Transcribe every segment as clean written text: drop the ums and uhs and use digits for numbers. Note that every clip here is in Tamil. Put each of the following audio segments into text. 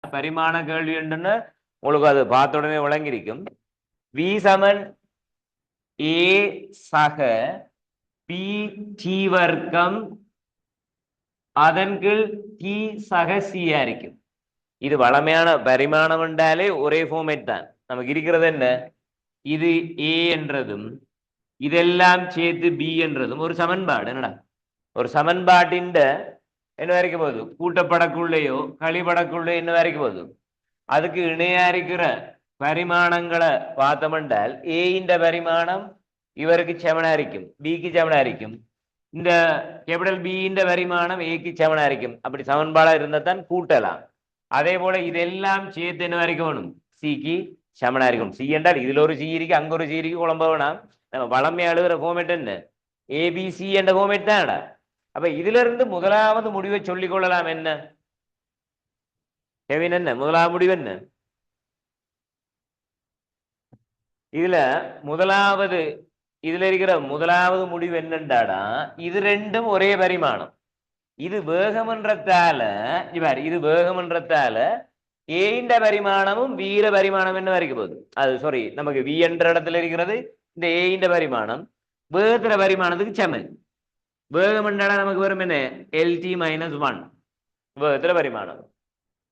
பரிமாண கேள்வி உண்டுன்னு உங்களுக்கு அது பார்த்த உடனே விளங்கியிருக்கும். வி சமன் ஏ சக பி டி வர்க்கம் அதன் கீழ் டி சக சியா இருக்கும். இது வளமையான பரிமாணம் என்றாலே ஒரே ஃபார்மேட் தான். நமக்கு இருக்கிறது என்ன, இது ஏ என்றதும் இதெல்லாம் சேர்த்து பி என்றதும் ஒரு சமன்பாடு. என்னடா ஒரு சமன்பாட்டின் என்ன வரைக்கும் போகுது, கூட்டப்படக்குள்ளேயோ கழிப்படக்குள்ளே என்ன வரைக்கும் போகுது, அதுக்கு இணையா இருக்கிற பரிமாணங்களை பார்த்தோம்னால் ஏ இந்த பரிமாணம் இவருக்கு சமனா இருக்கும், பிக்கு சமனா இருக்கும். இந்த கேபிட்டல் பி இந்த பரிமாணம் ஏக்கு சமனா இருக்கும். அப்படி சமன்பாடா இருந்தா தான் கூட்டலாம். அதே போல இதெல்லாம் சேர்த்து என்ன வரைக்கும் வேணும், சிக்கு சமனா இருக்கும். சி என்றால் இதுல ஒரு சி இருக்கு, அங்க ஒரு சி இருக்கு, குழம்ப வேணாம். நம்ம வளமையா எழுதுற ஃபார்மேட் என்ன, ஏபிசி என்ற ஃபார்மேட் தான்டா. அப்ப இதுல இருந்து முதலாவது முடிவை சொல்லிக் கொள்ளலாம். என்ன கெவின், என்ன முதலாவது முடிவு என்ன? இதுல முதலாவது இதுல இருக்கிற முதலாவது முடிவு என்னண்டாடா, இது ரெண்டும் ஒரே பரிமாணம். இது வேகமன்றத்தால இது வேகமன்றத்தால ஏண்ட பரிமாணமும் வீர பரிமாணம் என்ன வரைக்கும் போகுது, அது சாரி நமக்கு வி என்ற இடத்துல இருக்கிறது இந்த ஏண்ட பரிமாணம் வேகத்திர பரிமாணத்துக்கு சமன். வேகம் என்றால நமக்கு வரும் என்ன, எல்டி -1 வேகத்திர பரிமாணம்.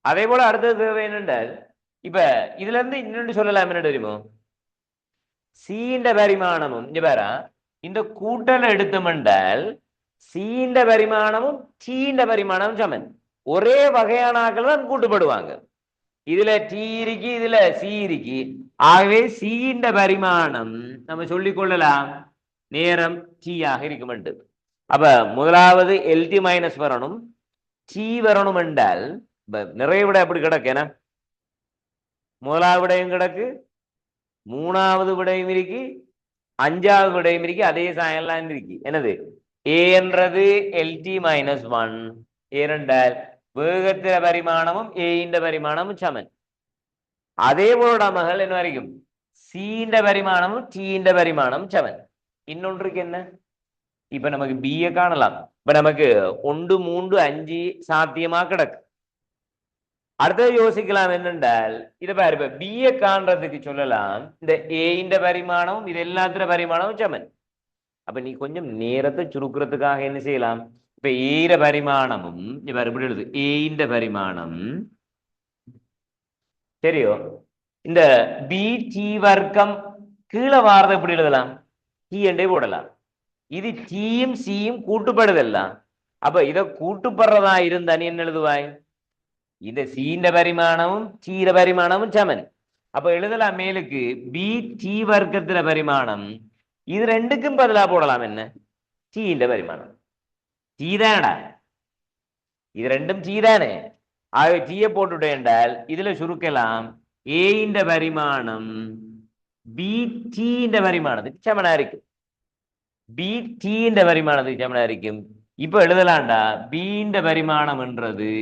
அதே போல அடுத்தது தேவை என்னென்றால், இப்ப இதுல இருந்து இன்னொன்று சொல்லலாம். என்ன தெரியுமோ, சீண்ட பரிமாணமும் பாரா இந்த கூட்டல் எடுத்தோம்னால் சீண்ட பரிமாணமும் சீண்ட பரிமாணமும் சமன். ஒரே வகையான ஆக்கள் தான் கூட்டுப்படுவாங்க. இதுல டி இருக்கு, இதுல சி இருக்கு. ஆகவே சீண்ட பரிமாணம் நம்ம சொல்லிக் கொள்ளலாம் நேரம் டி ஆக இருக்கும். அப்ப முதலாவது எல்டி மைனஸ் வரணும், டி வரணும் என்றால் நிறைய விட எப்படி கிடக்கு, ஏன்னா முதலாவது விடையும் கிடக்கு, மூணாவது விடையும் இருக்கு, அஞ்சாவது விடையும் இருக்கு, அதே சாயம்லாம் இருக்கு. என்னது, ஏ என்றது எல்டி -1 ஏனென்றால் வேகத்திர பரிமாணமும் ஏ பரிமாணமும் சமன். அதே போல மகள் என்ன வரைக்கும் சீண்ட பரிமாணமும் டீண்ட பரிமாணமும் சமன். இன்னொன்றுக்கு என்ன, இப்ப நமக்கு பிஏ காணலாம். இப்ப நமக்கு 1, 3, 5 சாத்தியமா கிடக்கு. அடுத்தது யோசிக்கலாம் என்னென்றால், இதை பாரு, இப்ப பிஏ காண்றதுக்கு சொல்லலாம் இந்த ஏ பரிமாணமும் இது எல்லாத்திர பரிமாணமும் சமன். அப்ப நீ கொஞ்சம் நேரத்தை சுருக்கிறதுக்காக என்ன செய்யலாம், இப்ப ஏற பரிமாணமும் எப்படி எழுது, ஏ பரிமாணம் சரியோ, இந்த பி டி வர்க்கம் கீழே வாரதை எப்படி எழுதலாம், டி என்றே போடலாம். இது டீயும் சியும் கூட்டுப்படுதெல்லாம். அப்ப இதை கூட்டுப்படுறதா இருந்தா நீ என்ன எழுதுவாய், இந்த சீண்ட பரிமாணமும் டீர பரிமாணமும் சமன். அப்ப எழுதலாம் மேலுக்கு பி டி வர்க்கத்தில பரிமாணம், இது ரெண்டுக்கும் பதிலா போடலாம் என்ன, டீண்ட பரிமாணம். டீ தானடா, இது ரெண்டும் டீ தானே. ஆகவே டீயை போட்டுட்டேன் என்றால் இதுல சுருக்கலாம் ஏ பரிமாணம் பி டி பரிமாணத்துக்கு சமனா இருக்கும், பி டி பரிமாணத்துக்கு சமனா இருக்கும். இப்ப எழுதலாம்டா, பி பரிமாணம் என்றது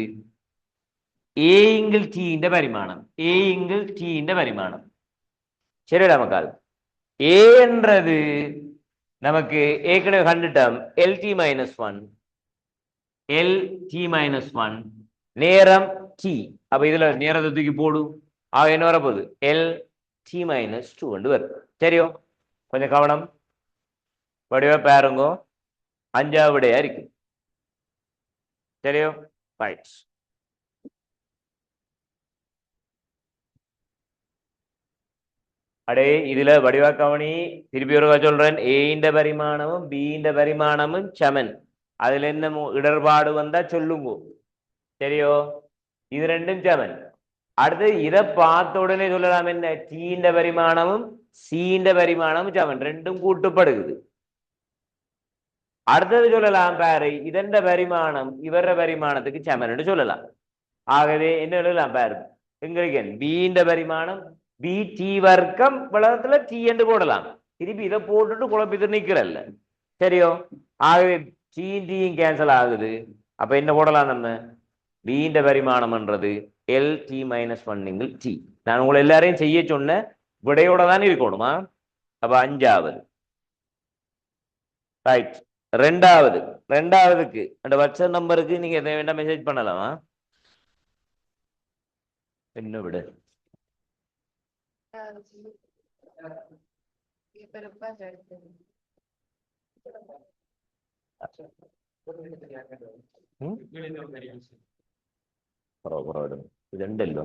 ஏ இங்கில் டி பரிமாணம், ஏ இங்கில் டி பரிமாணம். சரிடா மக்கள், ஏ என்றது நமக்கு ஏற்கனவே கண்டுட்டோம், எல்டி -1 LT-1 நேரம் டி. அப்ப இதுல நேரத்தை தூக்கி போடு, ஆக என்ன வரப்போகுது, LT-2 வரும். சரியோ, கொஞ்சம் கவனம் வடிவா பாருங்க, அஞ்சாவது விடையா இருக்கு. சரியோ, ரைட். அடே இதுல வடிவா கவனி, திருப்பி ஒரு சொல்றேன், ஏ பரிமாணமும் பி பரிமாணமும் சமன். அதுல என்ன இடர்பாடு வந்தா சொல்லுங்க. சரியோ, இது ரெண்டும் சமன். அடுத்து இதை பார்த்த உடனே சொல்லலாம் என்ன, டீண்ட பரிமாணமும் சீண்ட பரிமாணமும் சமன், ரெண்டும் கூட்டுப்படுகிறது. அடுத்தது சொல்லலாம் பாரு, இதெந்த பரிமாணம் இவர பரிமாணத்துக்கு சமன் சொல்லலாம். ஆகவே என்ன எழுதலாம் பாரு, எங்களுக்கு பீண்ட பரிமாணம் பி டி வர்க்கம் வளத்துல டி என்று போடலாம். திருப்பி இதை போட்டுட்டு குழப்பிட்டு நிக்கிறல்ல. சரியோ, ஆகவே டீயும் கேன்சல் ஆகுது. அப்ப என்ன போடலாம் நம்ம, பீண்ட பரிமாணம்ன்றது LT -1 டி. நான் உங்களை எல்லாரையும் செய்ய சொன்ன விடையோட தான் இருக்கணுமா. அப்ப அஞ்சாவது ரைட். ரெண்டாவதுக்கு அந்த வாட்ஸ்அப் நம்பருக்கு நீங்க எதை வேண்டாம் மெசேஜ் பண்ணலாமா. என்ன விடு ഇതുണ്ടല്ലോ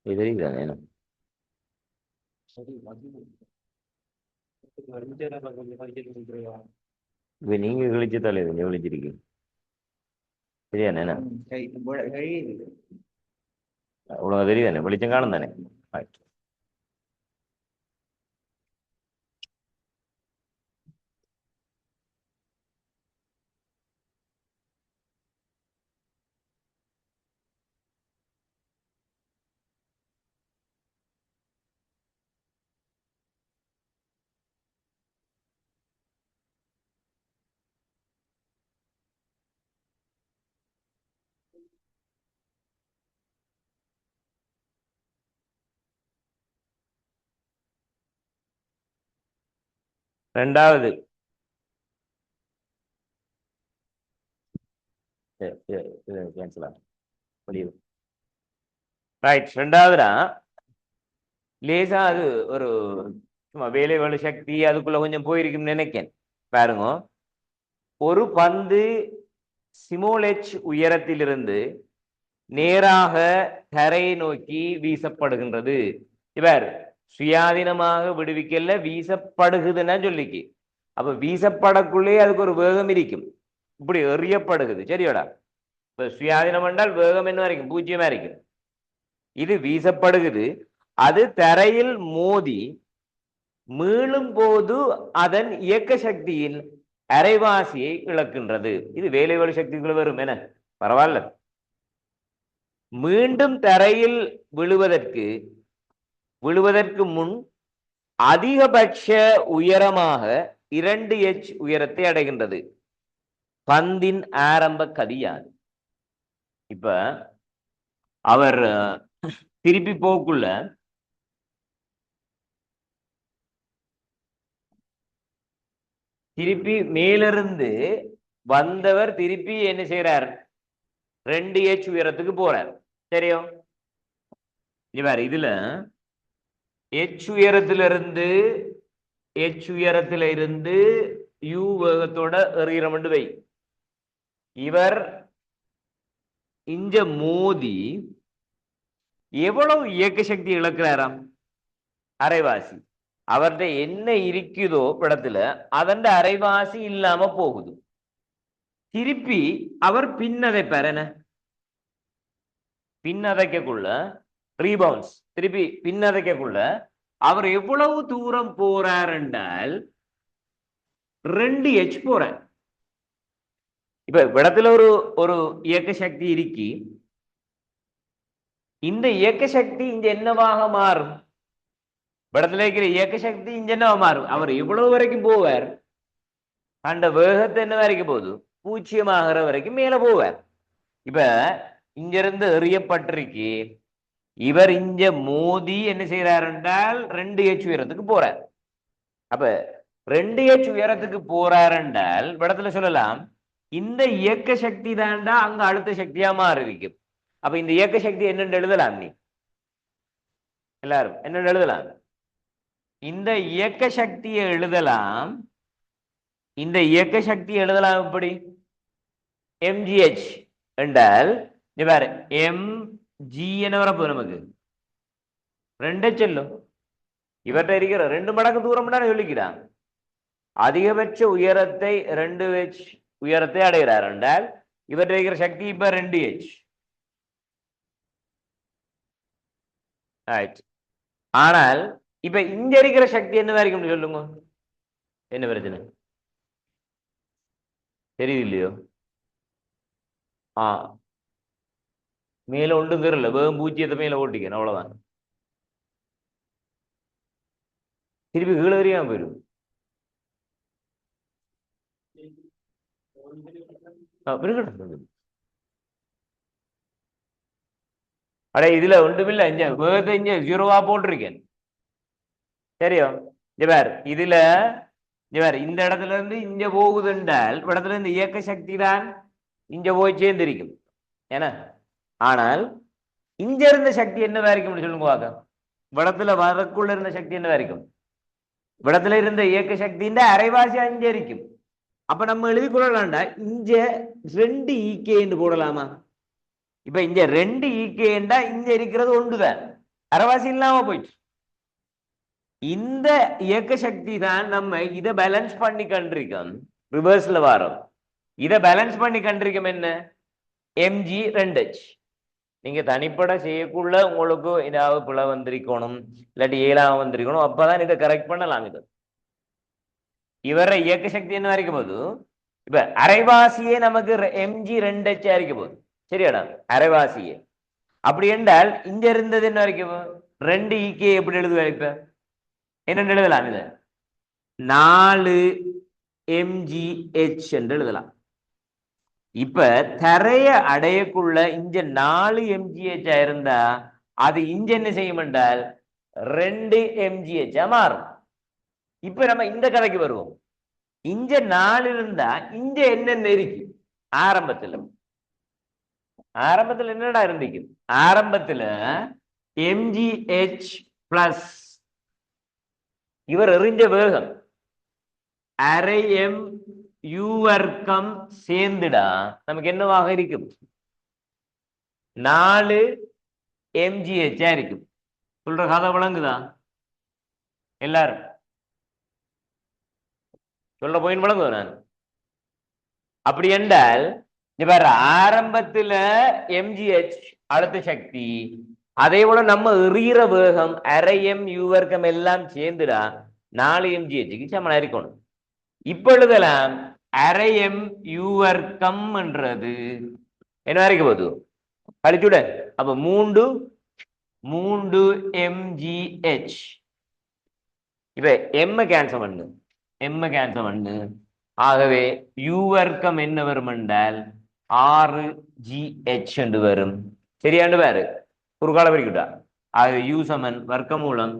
ഇതിലാണ് இப்ப நீங்க கழிச்சு தலைவர் விழிச்சிருக்கீங்க சரியானே உனக்கு தெரியுதானே வெளிச்சம் காணும் தானே ரெண்டாவது கேன்சலா முடியும் ரைட் ரெண்டாவதுடா லேசா அது ஒரு சும்மா வேலை வலு சக்தி அதுக்குள்ள கொஞ்சம் போயிருக்குன்னு நினைக்கேன் பாருங்க ஒரு பந்து சிமோலெச் உயரத்திலிருந்து நேராக தரையை நோக்கி வீசப்படுகின்றது இவர் சுயாதீனமாக விடுவிக்கல வீசப்படுகுதுன்னா சொல்லிக்கு அப்ப வீசப்படக்குள்ளே அதுக்கு ஒரு வேகம் இருக்கும் இப்படி எறியப்படுகுது சரியோடா இப்ப சுயாதீனம் என்றால் வேகம் என்ன வரைக்கும் பூஜ்ஜியமா இருக்கும் இது வீசப்படுகுது அது தரையில் மோதி மீளும் போது அதன் இயக்க சக்தியின் அரைவாசியை இழக்கின்றது இது வேலைவலு சக்திக்குள்ள வரும் என பரவாயில்ல மீண்டும் தரையில் விழுவதற்கு முன் அதிகபட்ச உயரமாக 2h உயரத்தை அடைகின்றது பந்தின் ஆரம்ப கதியாது இப்ப அவர் திருப்பி போக்குள்ள திருப்பி மேலிருந்து வந்தவர் திருப்பி என்ன செய்யறார் 2h உயரத்துக்கு போறார் சரியோ இவர் இதுல h உயரத்தில இருந்து u வேகத்தோட எறிகிறமண்டு வை இவர் இஞ்ச மோதி எவ்வளவு இயக்க சக்தி இழக்கிறாராம் அரைவாசி அவர்கிட்ட என்ன இருக்குதோ படத்துல அதன் அரைவாசி இல்லாம போகுது திருப்பி அவர் பின்னதைப்பார் என்ன பின்னதைக்குள்ள ரீபவுன்ஸ் திருப்பி பின்னதைக்குள்ள அவர் எவ்வளவு தூரம் போறார் என்றால் 2h போறார் இப்ப இடத்துல ஒரு இயக்க சக்தி இருக்கி இந்த இயக்க சக்தி இங்க என்னவாக மாறும் படத்துல இருக்கிற இயக்க சக்தி இங்க என்னவா மாறும் அவர் எவ்வளவு வரைக்கும் போவார் அந்த வேகத்தை என்ன வரைக்கும் போகுது 0 ஆகிற வரைக்கும் மேல போவார் இப்ப இங்க இருந்து எறியப்பட்டிருக்கு இவர் இங்க மோதி என்ன செய்யறார் என்றால் 2h உயரத்துக்கு போறார் அப்ப 2h உயரத்துக்கு போறார் என்றால் படத்துல சொல்லலாம் இந்த இயக்க சக்தி தாண்டா அங்க அழுத்த சக்தியா மாறி இருக்கும் அப்ப இந்த இயக்க சக்தி என்னென்று எழுதலாம் நீ எல்லாரும் என்னென்று எழுதலாம் இந்த இயக்க சக்தியை எழுதலாம் எப்படி mgh என்றால் mg என்ன வரப்போகுது நமக்கு 2h செல்லும் இவர்கிட்ட இருக்கிற 2 மடங்கு தூரம் சொல்லிக்கிறான் அதிகபட்ச உயரத்தை 2h உயரத்தை அடைகிறார் என்றால் இவர்கிட்ட இருக்கிற சக்தி இப்ப 2h ஆனால் இப்ப இங்க இருக்கிற சக்தி என்ன வரைக்கும் சொல்லுங்க என்ன பிரச்சனை தெரியுது இல்லையோ மேல ஒன்றும் தெரியல வேகம் 0 மேல ஓட்டிக்கணும் அவ்வளவுதான் திருப்பி கீழே வரையாம போயிடும் அடே இதுல ஒன்றுமில்ல இங்க வேகத்தை இங்க 0வா போட்டிருக்கேன் சரியோ இதுல இந்த இடத்துல இருந்து இங்க போகுது என்றால் இடத்துல இருந்து இயக்க சக்தி தான் இங்க போய் சேர்ந்திருக்கும் ஏன்னா ஆனால் இங்க இருந்த சக்தி என்னவா இருக்கும் சொல்லுங்க வாங்க விடத்துல வரக்குள்ள இருந்த சக்தி என்னவா இருக்கும் விடத்துல இருந்த இயக்க சக்தியின் அரைவாசி அஞ்சு இருக்கும் அப்ப நம்ம எழுதி கொள்ளலாம்டா இங்க 2 ஈகேன்னு போடலாமா இப்ப இங்க 2 ஈகேண்டா இங்க இருக்கிறது ஒன்றுதான் அரைவாசி இல்லாம போயிட்டு இந்த இயக்க சக்தி தான் நம்ம இதை பேலன்ஸ் பண்ணி கண்டிருக்கோம் ரிவர்ஸ்ல வரோம் இதை பேலன்ஸ் பண்ணி கண்டிருக்கோம் என்ன mg 2h நீங்க தனிப்பட செய்யக்குள்ள உங்களுக்கு ஏதாவது பிழை வந்திருக்கணும் இல்லாட்டி 7 வந்திருக்கணும் அப்பதான் இதை கரெக்ட் பண்ணலாம் இது இவர இயக்க சக்தி என்ன வரைக்கும் போது இப்ப அரைவாசியே நமக்கு mg 2h இருக்கும் போது சரியாடா அரைவாசியே அப்படி என்றால் இங்க இருந்தது என்ன வரைக்கும் 2 ஈகே எப்படி எழுதுவா இப்ப என்ன எழுதலாம் இது 4 mgh என்று எழுதலாம் இப்ப தரைய அடையக்குள்ள இங்க 4 mgh இருந்தா அது இங்க என்ன செய்யும் என்றால் 2 mgh மாறும் இப்ப நம்ம இந்த கதைக்கு வருவோம் இங்க 4 இருந்தா இங்க என்னென்ன இருக்கு ஆரம்பத்துல என்னடா இருந்துக்கு ஆரம்பத்துல mgh பிளஸ் இவர் எறிஞ்ச வேகம் அரை எம் யூ வர்க்கம் சேர்ந்துடா நமக்கு என்னவாக இருக்கும் 4 mgh இருக்கும் சொல்ற கதை விளங்குதா எல்லாரும் சொல்ற போயின் விளங்குதா நான் அப்படி என்றால் ஆரம்பத்துல mgh அடுத்த சக்தி அதே போல நம்ம எறிகிற வேகம் அரை எம் யூ வர்க்கம் எல்லாம் சேர்ந்துடா 4 mgh சமனா இருக்கணும் இப்ப எழுதலாம் அரை எம் யூ வர்க்கம் என்றது என்ன வரைக்கும் போது கழிச்சுட அப்ப 3 mgh இப்ப m கேன்சல் பண்ணு ஆகவே யூ வர்க்கம் என்ன வரும் என்றால் 6gh என்று வரும் சரியாண்டு பாரு குறுக்கால பிரிக்கிட்டா ஆகவே யூ சமன் வர்க்கமூலம்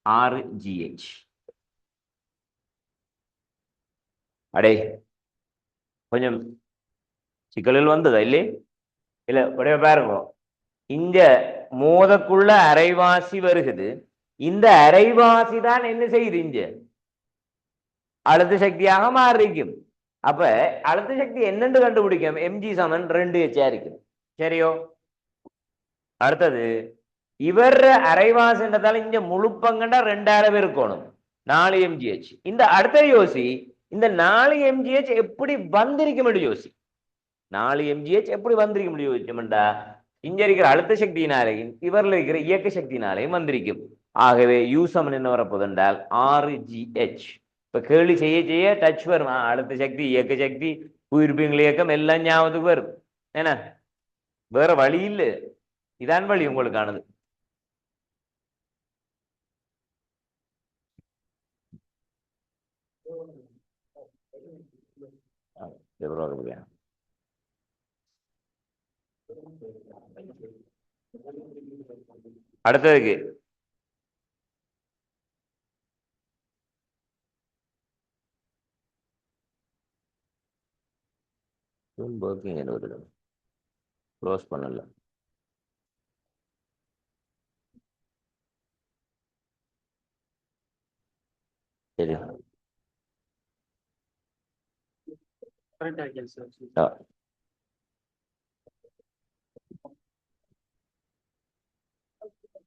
6gh அடே கொஞ்சம் சிக்கல்கள் வந்ததா இல்லையே இல்ல உடைய பாருங்க இந்த மோதக்குள்ள அரைவாசி வருகுது இந்த அரைவாசி தான் என்ன செய்யுது இங்க அழுத்த சக்தியாக மாறிக்கும் அப்ப அழுத்த சக்தி என்னன்னு கண்டுபிடிக்கும் mg சமன் 2h இருக்கும் சரியோ அடுத்தது இவர் அரைவாசி என்றதால இங்க முழு பங்கண்டா 2000 இருக்கணும் 4 mgh இந்த அடுத்த யோசி இந்த 4 mgh எப்படி வந்திருக்க முடியும் யோசி 4 mgh எப்படி வந்திருக்க முடியும் யோசிச்சோம்டா இங்க இருக்கிற அழுத்த சக்தியினாலேயும் இவர்ல இருக்கிற இயக்க சக்தியினாலேயும் வந்திருக்கும் ஆகவே யூ சமன் என்ன வரப்போகுது என்றால் 6gh இப்ப கேள்வி செய்ய டச் வரும் அழுத்த சக்தி இயக்க சக்தி உயிர்ப்பியங்கள் இயக்கம் எல்லாம் ஞாபகத்துக்கு வரும் என்ன வேற வழி இல்லை இதான் வழி உங்களுக்கானது அடுத்ததுக்கு க்ளோஸ் பண்ணல சரி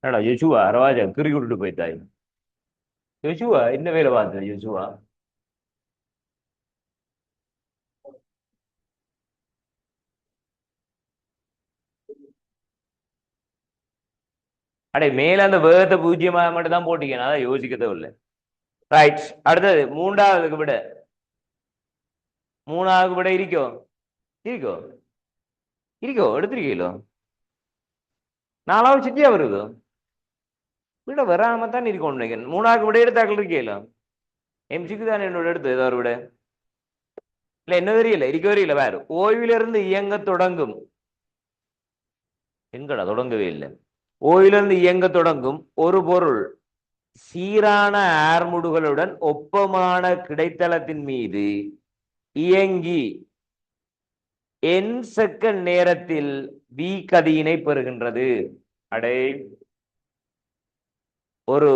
என்னடா யசுவா ரவாஜா கிறுக்கி விட்டுட்டு போயிட்டாய் யசுவா என்ன வேலை பார்த்தது யசுவா அடே மேல அந்த வேகத்தை 0 மட்டும் தான் போட்டிக்கணும் அதான் யோசிக்க தேவையில்லை ரைட் அடுத்தது மூன்றாவதுக்கு விட இருக்கோ எடுத்திருக்கீங்களோ 4வது சிட்டியா வருது விட வராம தான் இருக்கணும் நினைக்கிறேன் 3வது விட எடுத்தாக்கள் இருக்கீங்களோ எம்சிக்கு தான் என்னோட எடுத்து ஏதோ ஒரு விட இல்ல என்ன தெரியல வரையில வேறு ஓய்விலிருந்து இயங்க தொடங்கும் எங்கடா தொடங்கவே இல்லை ஓய்விலிருந்து இயங்க தொடங்கும் ஒரு பொருள் சீரான ஆர்முடுகளுடன் ஒப்பமான கிடைத்தளத்தின் மீது இயங்கி என் செகண்ட் நேரத்தில் வி கதியினை பெறுகின்றது. அடே, ஒரு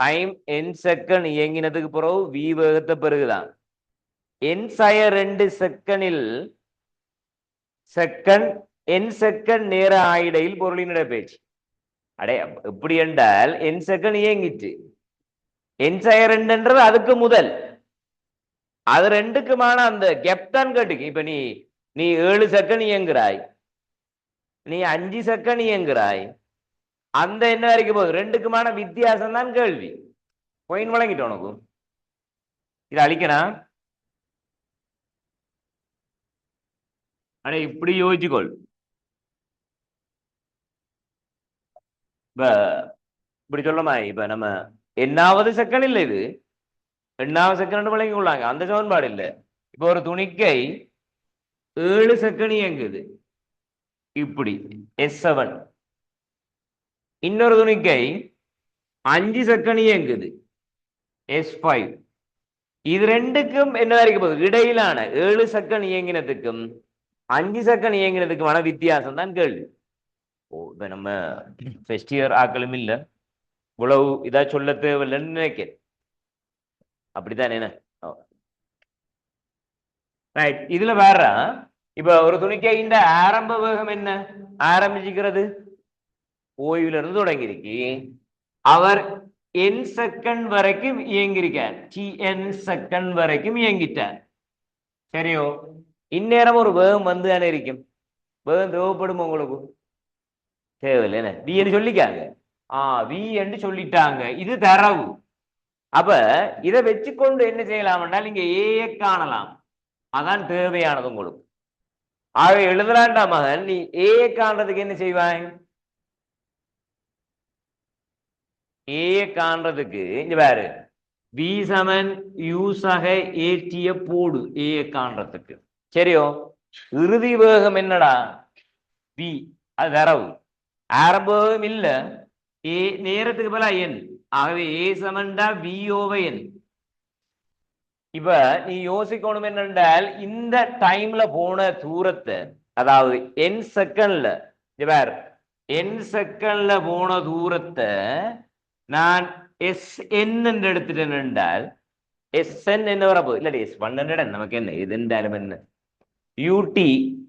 டைம் என் செகண்ட் இயங்கினதுக்கு பிறகு வி வேகத்தை பெருகுதான். என் சய 2 செகண்டில் என் செகண்ட் நேர ஆயிடையில் பொருளின் இடப்பெயர்ச்சி. அடே, எப்படி என்றால் என் செகண்ட் இயங்கிச்சு, என் சய 2ன்றது அதுக்கு முதல், அது ரெண்டுக்குமான அந்த கேப் தான் கேட்டுக்கு. இப்ப நீ 7 செகண்ட் இயங்குறாய், நீ 5 செகண்ட் இயங்குறாய், அந்த என்ன வரைக்கும் போகுது, ரெண்டுக்குமான வித்தியாசம் தான் கேள்வி. பாயிண்ட் வழங்கிட்டு உனக்கு இது அழிக்கணும். அடே, இப்படி யோசிச்சுக்கொள். இப்ப இப்படி சொல்லமா, இப்ப நம்ம என்னாவது செகண்ட் இல்லை, இது எண்ணாவது செகண்ட் விளங்கி கொள்ளாங்க, அந்த சமன்பாடு இல்லை. இப்ப ஒரு துணிக்கை 7 செகண்ட் இயங்குது இப்படி S7, இன்னொரு துணிக்கை 5 செகண்ட் இயங்குது S5. இது ரெண்டுக்கும் என்ன வரைக்கும் போகுது, இடையிலான 7 செகண்ட் இயங்கினதுக்கும் 5 செகண்ட் இயங்கினதுக்குமான வித்தியாசம் தான் கேள்வி. இப்ப நம்ம ஃபர்ஸ்ட் இயர் ஆக்களும் இல்லை, இவ்வளவு இதா சொல்ல தேவையில்லைன்னு நினைக்கிறேன். அப்படித்தான் என்ன ரைட். இதுல வேற இப்ப ஒரு துணிக்கை இந்த ஆரம்ப வேகம் என்ன ஆரம்பிச்சுக்கிறது, ஓய்வுல இருந்து தொடங்கிருக்கு. அவர் n செகண்ட் வரைக்கும் இயங்கிருக்கார், tn செகண்ட் வரைக்கும் இயங்கிட்டார். சரியோ, இந்நேரம் ஒரு வேகம் வந்து தானே இருக்கும். வேகம் தேவைப்படும் உங்களுக்கு, தேவையில்லை என்ன, வி என்று சொல்லிக்காங்க. வி என்று சொல்லிட்டாங்க, இது தரவு. அப்ப இதை வச்சுக்கொண்டு என்ன செய்யலாம் என்றால் இங்க ஏ காணலாம், அதான் தேவையானது உங்களுக்கு. ஆக எழுதலாண்டா மகன், நீ ஏ காண்றதுக்கு என்ன செய்வாய், ஏ காண்றதுக்கு இங்க பாரு, வி சமன் யூ சக ஏற்றிய போடு ஏ காண்றதுக்கு. சரியோ, இறுதி வேகம் என்னடா வி, அது தரவு. ஆரம்ப வேகம் இல்ல, ஏ நேரத்துக்கு பதிலா என், ஆகவே ஏ சமன்டா வி ஓவர் என். இப்ப நீ யோசிக்கணும் என்னென்றால் இந்த டைம்ல போன தூரத்தை, அதாவது n செகண்ட்ல n செகண்ட்ல போன தூரத்தை நான் Sn என்று எடுத்துட்டேன் என்றால் Sn என்ன வரப்போகுது, இல்லாட்டி S100 நமக்கு என்ன இது என்றாலும் என்ன, யூடி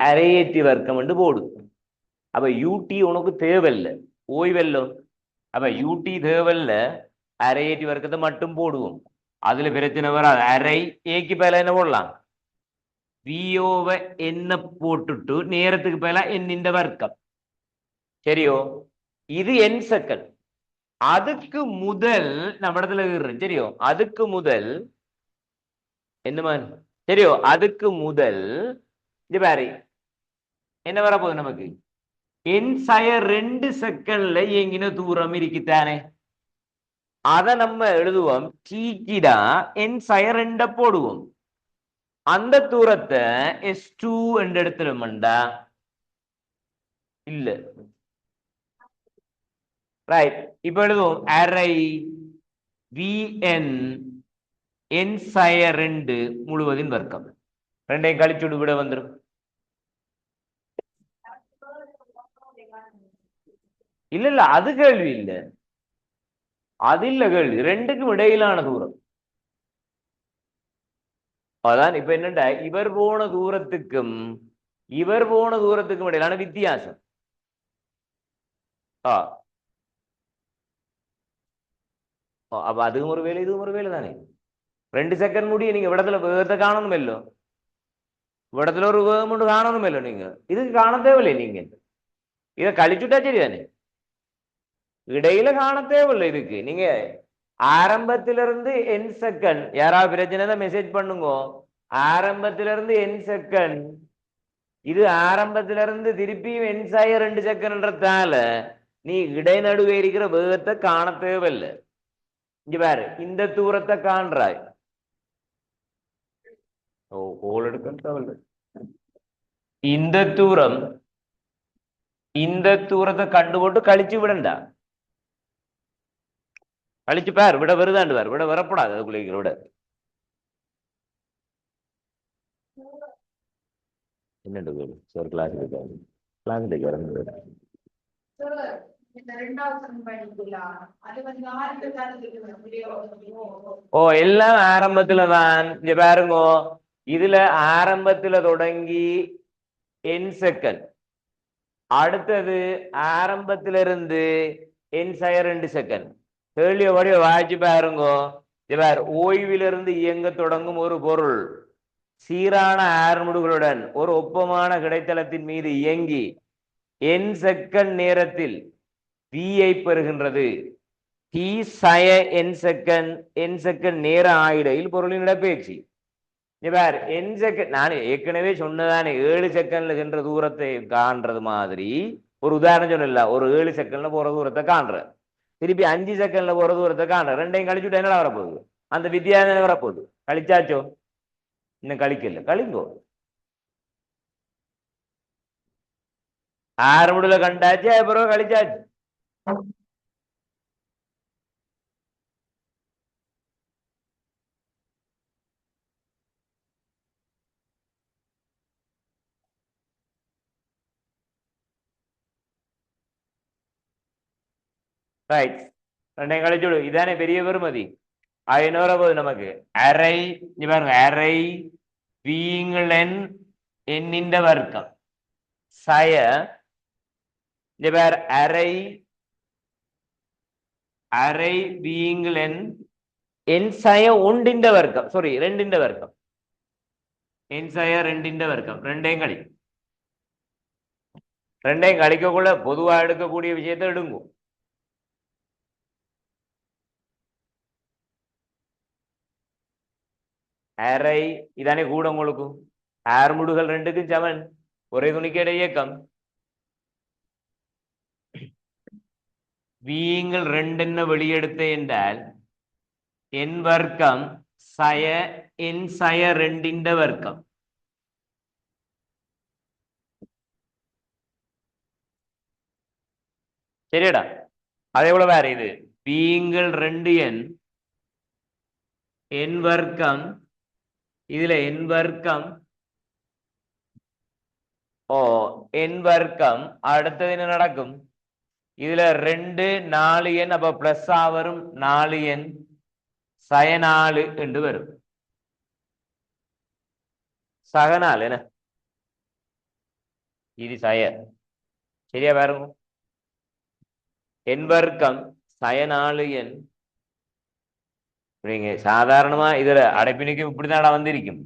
அரையேற்றி வர்க்கம் என்று போடு. அப்ப யூடி உனக்கு தேவையில்லை, ஓய்வெல்லோ. அப்ப யூடி தேவையில்லை, அரையேற்றி வர்க்கத்தை மட்டும் போடுவோம், அதுல பிரச்சனை வராது. அரை ஏக்கு பேல என்ன போடலாம், வியோவை என்ன போட்டுட்டு நேரத்துக்கு பேல இந்த வர்க்கம். சரியோ, இது n செகண்ட். அதுக்கு முதல் நம்ம இடத்துல இருக்கிறோம். சரியோ, அதுக்கு முதல் என்னமா, சரியோ, அதுக்கு முதல் இது பாரு என்ன வரப்போகுது நமக்கு, n சய 2 செகண்ட்ல இயங்கின தூரம் இருக்குத்தானே, அதை நம்ம எழுதுவோம் டீக்கிடா n சய 2 போடுவோம். அந்த தூரத்தை S2 என்று எடுத்துடும்டா இல்ல. ரைட், இப்ப எழுதுவோம் அரை Vn n சய 2 முழுவதின் வர்க்கம். ரெண்டையும் கழிச்சுடு விட வந்துடும். இல்ல இல்ல, அது கேள்வி இல்ல, அது இல்ல கேள்வி, ரெண்டுக்கும் இடையிலான தூரம். அதான் இப்ப என்னண்டா, இவர் போன தூரத்துக்கும் இடையிலான வித்தியாசம். அப்ப அதுவும் ஒரு வேலை, இதுவும் ஒரு வேலை தானே. 2 செகண்ட் முடிய நீங்க விடத்துல வேகத்தை காணணுமല്ലോ, விடத்துல ஒரு வேகம் ஒன்று காணணுமല്ലോ. நீங்க இதுக்கு காண தேவையில்லை, நீங்க இதை கழிச்சுட்டா சரிதானே, இடையில காண தேவையில்லை. இதுக்கு நீங்க ஆரம்பத்திலிருந்து n செகண்ட், யாராவது பிரச்சனை தான் மெசேஜ் பண்ணுங்க. ஆரம்பத்திலிருந்து n செகண்ட், இது ஆரம்பத்திலிருந்து திருப்பியும் n சய 2 செகண்ட்ன்றதால நீ இடைநடுவே இருக்கிற வேகத்தை காண தேவையில்லை. இங்க பாரு, இந்த தூரத்தை காண்றாய், ஹோல் எடுக்க தேவையில்லை. இந்த தூரத்தை கண்டுபோட்டு கழிச்சு விடண்டா. கழிச்சு பார், விட வருதாண்டு பார், விட வரப்படாது அதுக்குள்ள விட. என்னண்டு சார் கிளாஸ் எடுக்காது, கிளாஸ் எடுக்க ஓ எல்லாம் ஆரம்பத்துல தான். இங்க பாருங்க, இதுல ஆரம்பத்துல தொடங்கி என் செகண்ட், அடுத்தது ஆரம்பத்திலிருந்து என் சய 2 செகண்ட். கேள்வியோட வாய்ச்சி பாருங்க. ஓய்விலிருந்து இயங்க தொடங்கும் ஒரு பொருள் சீரான ஆர்முடுகளுடன் ஒரு ஒப்பமான கிடைத்தளத்தின் மீது இயங்கி என் செகண்ட் நேரத்தில் வியை பெறுகின்றது. டி சய என் செகண்ட் நேர ஆயிடையில் பொருளின் இடப்பெயர்ச்சி. என் செகண்ட் நான் ஏற்கனவே சொன்னதானே 7 செகண்ட்ல சென்ற தூரத்தை காண்றது மாதிரி ஒரு உதாரணம் சொன்ன, ஒரு 7 செகண்ட்ல போற தூரத்தை காண்ற, திருப்பி 5 செகண்ட்ல போற தூரத்தை காண்ற, ரெண்டையும் கழிச்சுட்டு என்னடா வரப்போகுது? அந்த வித்தியாசம் வரப்போகுது. கழிச்சாச்சோ? இன்னும் கழிக்கல, கழிங்கோ. ஆரம்புல கண்டாச்சு, அப்புறம் கழிச்சாச்சு. ரைட், ரெண்டையும் கழிச்சுடு. இதானே பெரிய பெருமதி. ஐநூறு போகுது நமக்கு. அரை பாருங்க, அரை வீங்களன் எண்ணின்ற வர்க்கம் சய அரை அரை வீங்களன் என் சய ஒன்றின்ற வர்க்கம், சாரி 2 வர்க்கம், என் சய 2 வர்க்கம். ரெண்டையும் கழிக்கக்குள்ள பொதுவா எடுக்கக்கூடிய விஷயத்தை எடுங்கும். அரை இதானே கூட உங்களுக்கு ஆர்முடுகள் 2க்கும் சமன், ஒரே துணிக்கேட இயக்கம். வீங்கள் 2 வெளியெடுத்த என்றால் என் வர்க்கம் சய என் சய 2 வர்க்கம். சரியாடா? அதே போல வேற இது வீங்கள் 2n என் வர்க்கம், இதுல என் வர்க்கம் என் வர்க்கம். அடுத்தது என்ன நடக்கும்? இதுல 2 4n, அப்ப பிளஸ் வரும் 4n சய 4 என்று வரும். சக 4 என்ன இது சய. சரியா பாருங்க, என் வர்க்கம் சய 4n. நீங்க சாதாரணமா இதுல அடைப்பினிக்கும் இப்படிதான் வந்திருக்கும்.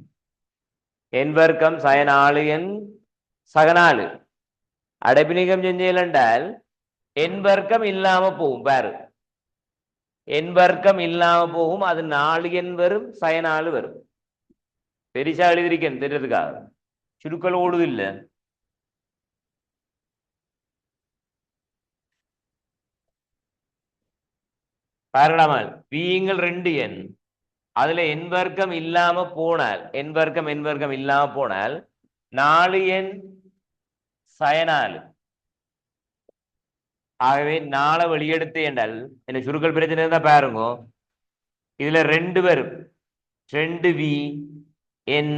என் வர்க்கம் சய 4n சக 4. அடைப்பினிக்கம் செஞ்சல் என்றால் என் வர்க்கம் இல்லாம போகும். பாரு, என் வர்க்கம் இல்லாம போகும். அது 4n வரும், சய 4 வரும். பெரிசா எழுதியிருக்கேன் தெரிறதுக்காக, சுருக்கள் ஓடுது இல்ல. பாருடாமல் வீங்கள் 2n, அதுல என் வர்க்கம் இல்லாம போனால், என் வர்க்கம் இல்லாம போனால் 4n சய 4. ஆகவே 4 வெளியெடுத்து என்றால் என்ன சுருக்கல் பிரச்சனை தான் பாருங்க. இதுல 2 வரும், 2v என்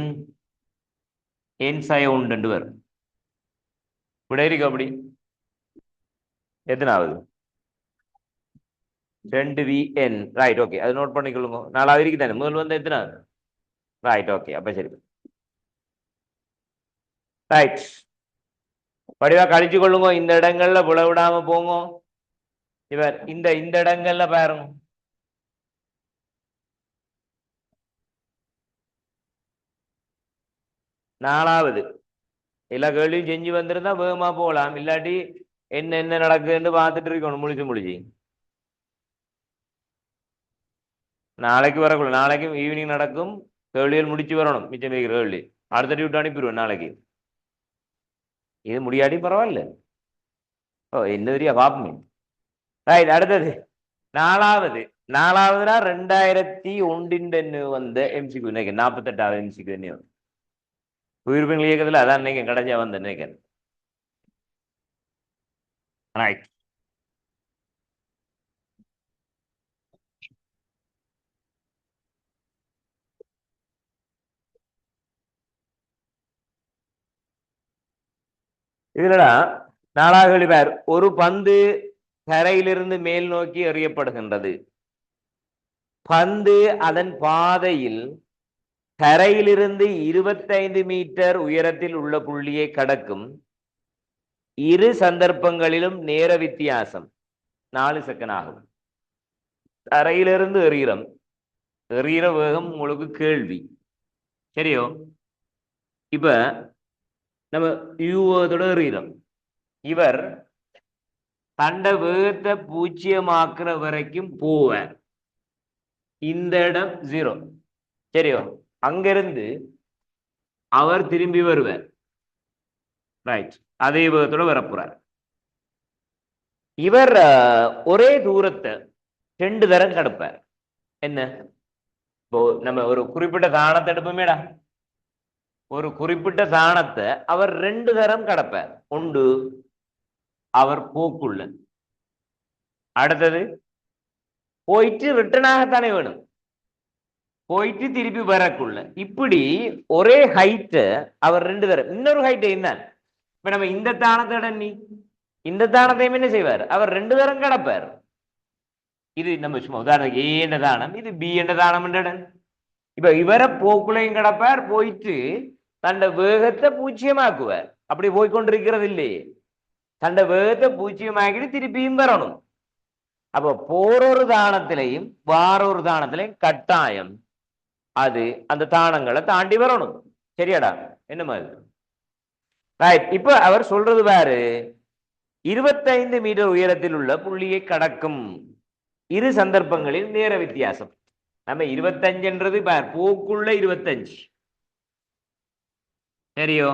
என் சய 1 வரும். இப்படி இருக்கு. அப்படி எத்தனாவது? 2vn. ரைட், ஓகே, அது நோட் பண்ணிக்கொள்ளுங்க. 4வது இருக்கு தானே, முதல் வந்து எத்தனாவது? ரைட், ஓகே, அப்ப சரி. ரைட், படிவா கழிச்சு கொள்ளுங்க. இந்த இடங்கள்ல புல விடாம போங்க. இவர் இந்த இடங்கள்ல பாருங்க. நாலாவது எல்லா கேள்வியும் செஞ்சு வந்திருந்தா வேகமா போகலாம். இல்லாட்டி என்ன நடக்குதுன்னு பார்த்துட்டு இருக்கணும் முழிச்சு. நாளைக்கு வரக்குள்ள, நாளைக்கும் ஈவினிங் நடக்கும். கேள்விகள் முடிச்சு வரணும். மிச்சம் வைக்கிற கேள்வி அடுத்த டியூட்டி அனுப்பிடுவேன் நாளைக்கு. இது முடியாட்டி பரவாயில்ல. என்ன தெரியா பாப்போம். ரைட், அடுத்தது நாலாவதுனா 2001 வந்த எம்சிக்கு நினைக்கிறேன். 48வது எம்சிக்கு வந்து உயிர்ப்பின் இயக்கத்துல அதான் நினைக்கிறேன் கடைசியா வந்த நினைக்கிறேன். ரைட், இதுலடா நாளாக பேர் ஒரு பந்து தரையிலிருந்து மேல் நோக்கி எறியப்படுகின்றது. பந்து அதன் பாதையில் தரையிலிருந்து 25 மீட்டர் உயரத்தில் உள்ள புள்ளியை கடக்கும். இரு சந்தர்ப்பங்களிலும் நேர வித்தியாசம் 4 செகண்ட் ஆகும். தரையிலிருந்து எறிகிறோம், எறிகிற வேகம் உங்களுக்கு கேள்வி, சரியோ? இப்ப நம்ம யூதோட எறிகிறோம். இவர் தண்ட வேகத்தை பூஜ்ஜியமாக்குற வரைக்கும் போவார். இந்த இடம் 0, சரியோ? அங்கிருந்து அவர் திரும்பி வருவார், ரைட்? அதே வேகத்தோட வரப்போறார். இவர் ஒரே தூரத்தை 2 தரம் கடப்பார். என்ன? இப்போ நம்ம ஒரு குறிப்பிட்ட தானத்தை எடுப்போமேடா, ஒரு குறிப்பிட்ட தானத்தை அவர் 2 தரம் கடப்பார். ஒன்று அவர் போக்குள்ள, அடுத்தது போயிட்டு ரிட்டர்னாகத்தானே வேணும், போயிட்டு திருப்பி வரக்குள்ள. இப்படி ஒரே ஹைட்டை அவர் 2 தரம். இன்னொரு ஹைட் என்ன? இப்ப நம்ம இந்த தானத்தை நீ இந்த தானத்தையும் என்ன செய்வார்? அவர் 2 தரம் கடப்பார். இது நம்ம சும்மா உதாரணம் ஏ என்ற தானம், இது பி என்ற தானம். இப்ப இவரை போக்குலையும் கடப்பார், போயிட்டு தண்ட வேகத்தை பூஜ்ஜியமாக்குவார். அப்படி போய்கொண்டிருக்கிறது இல்லையே, தண்ட வேகத்தை பூஜ்ஜியமாக்கிட்டு திருப்பியும் வரணும். அப்ப போறொரு தானத்திலையும் வாரொரு தானத்திலையும் கட்டாயம் அது அந்த தானங்களை தாண்டி வரணும். சரியாடா? என்ன மாதிரி? ரைட். இப்ப அவர் சொல்றது பாரு, 25 மீட்டர் உயரத்தில் உள்ள புள்ளியை கடக்கும். இரு சந்தர்ப்பங்களில் நேர வித்தியாசம். நம்ம 25ன்றது போக்குள்ள 25, சரியோ?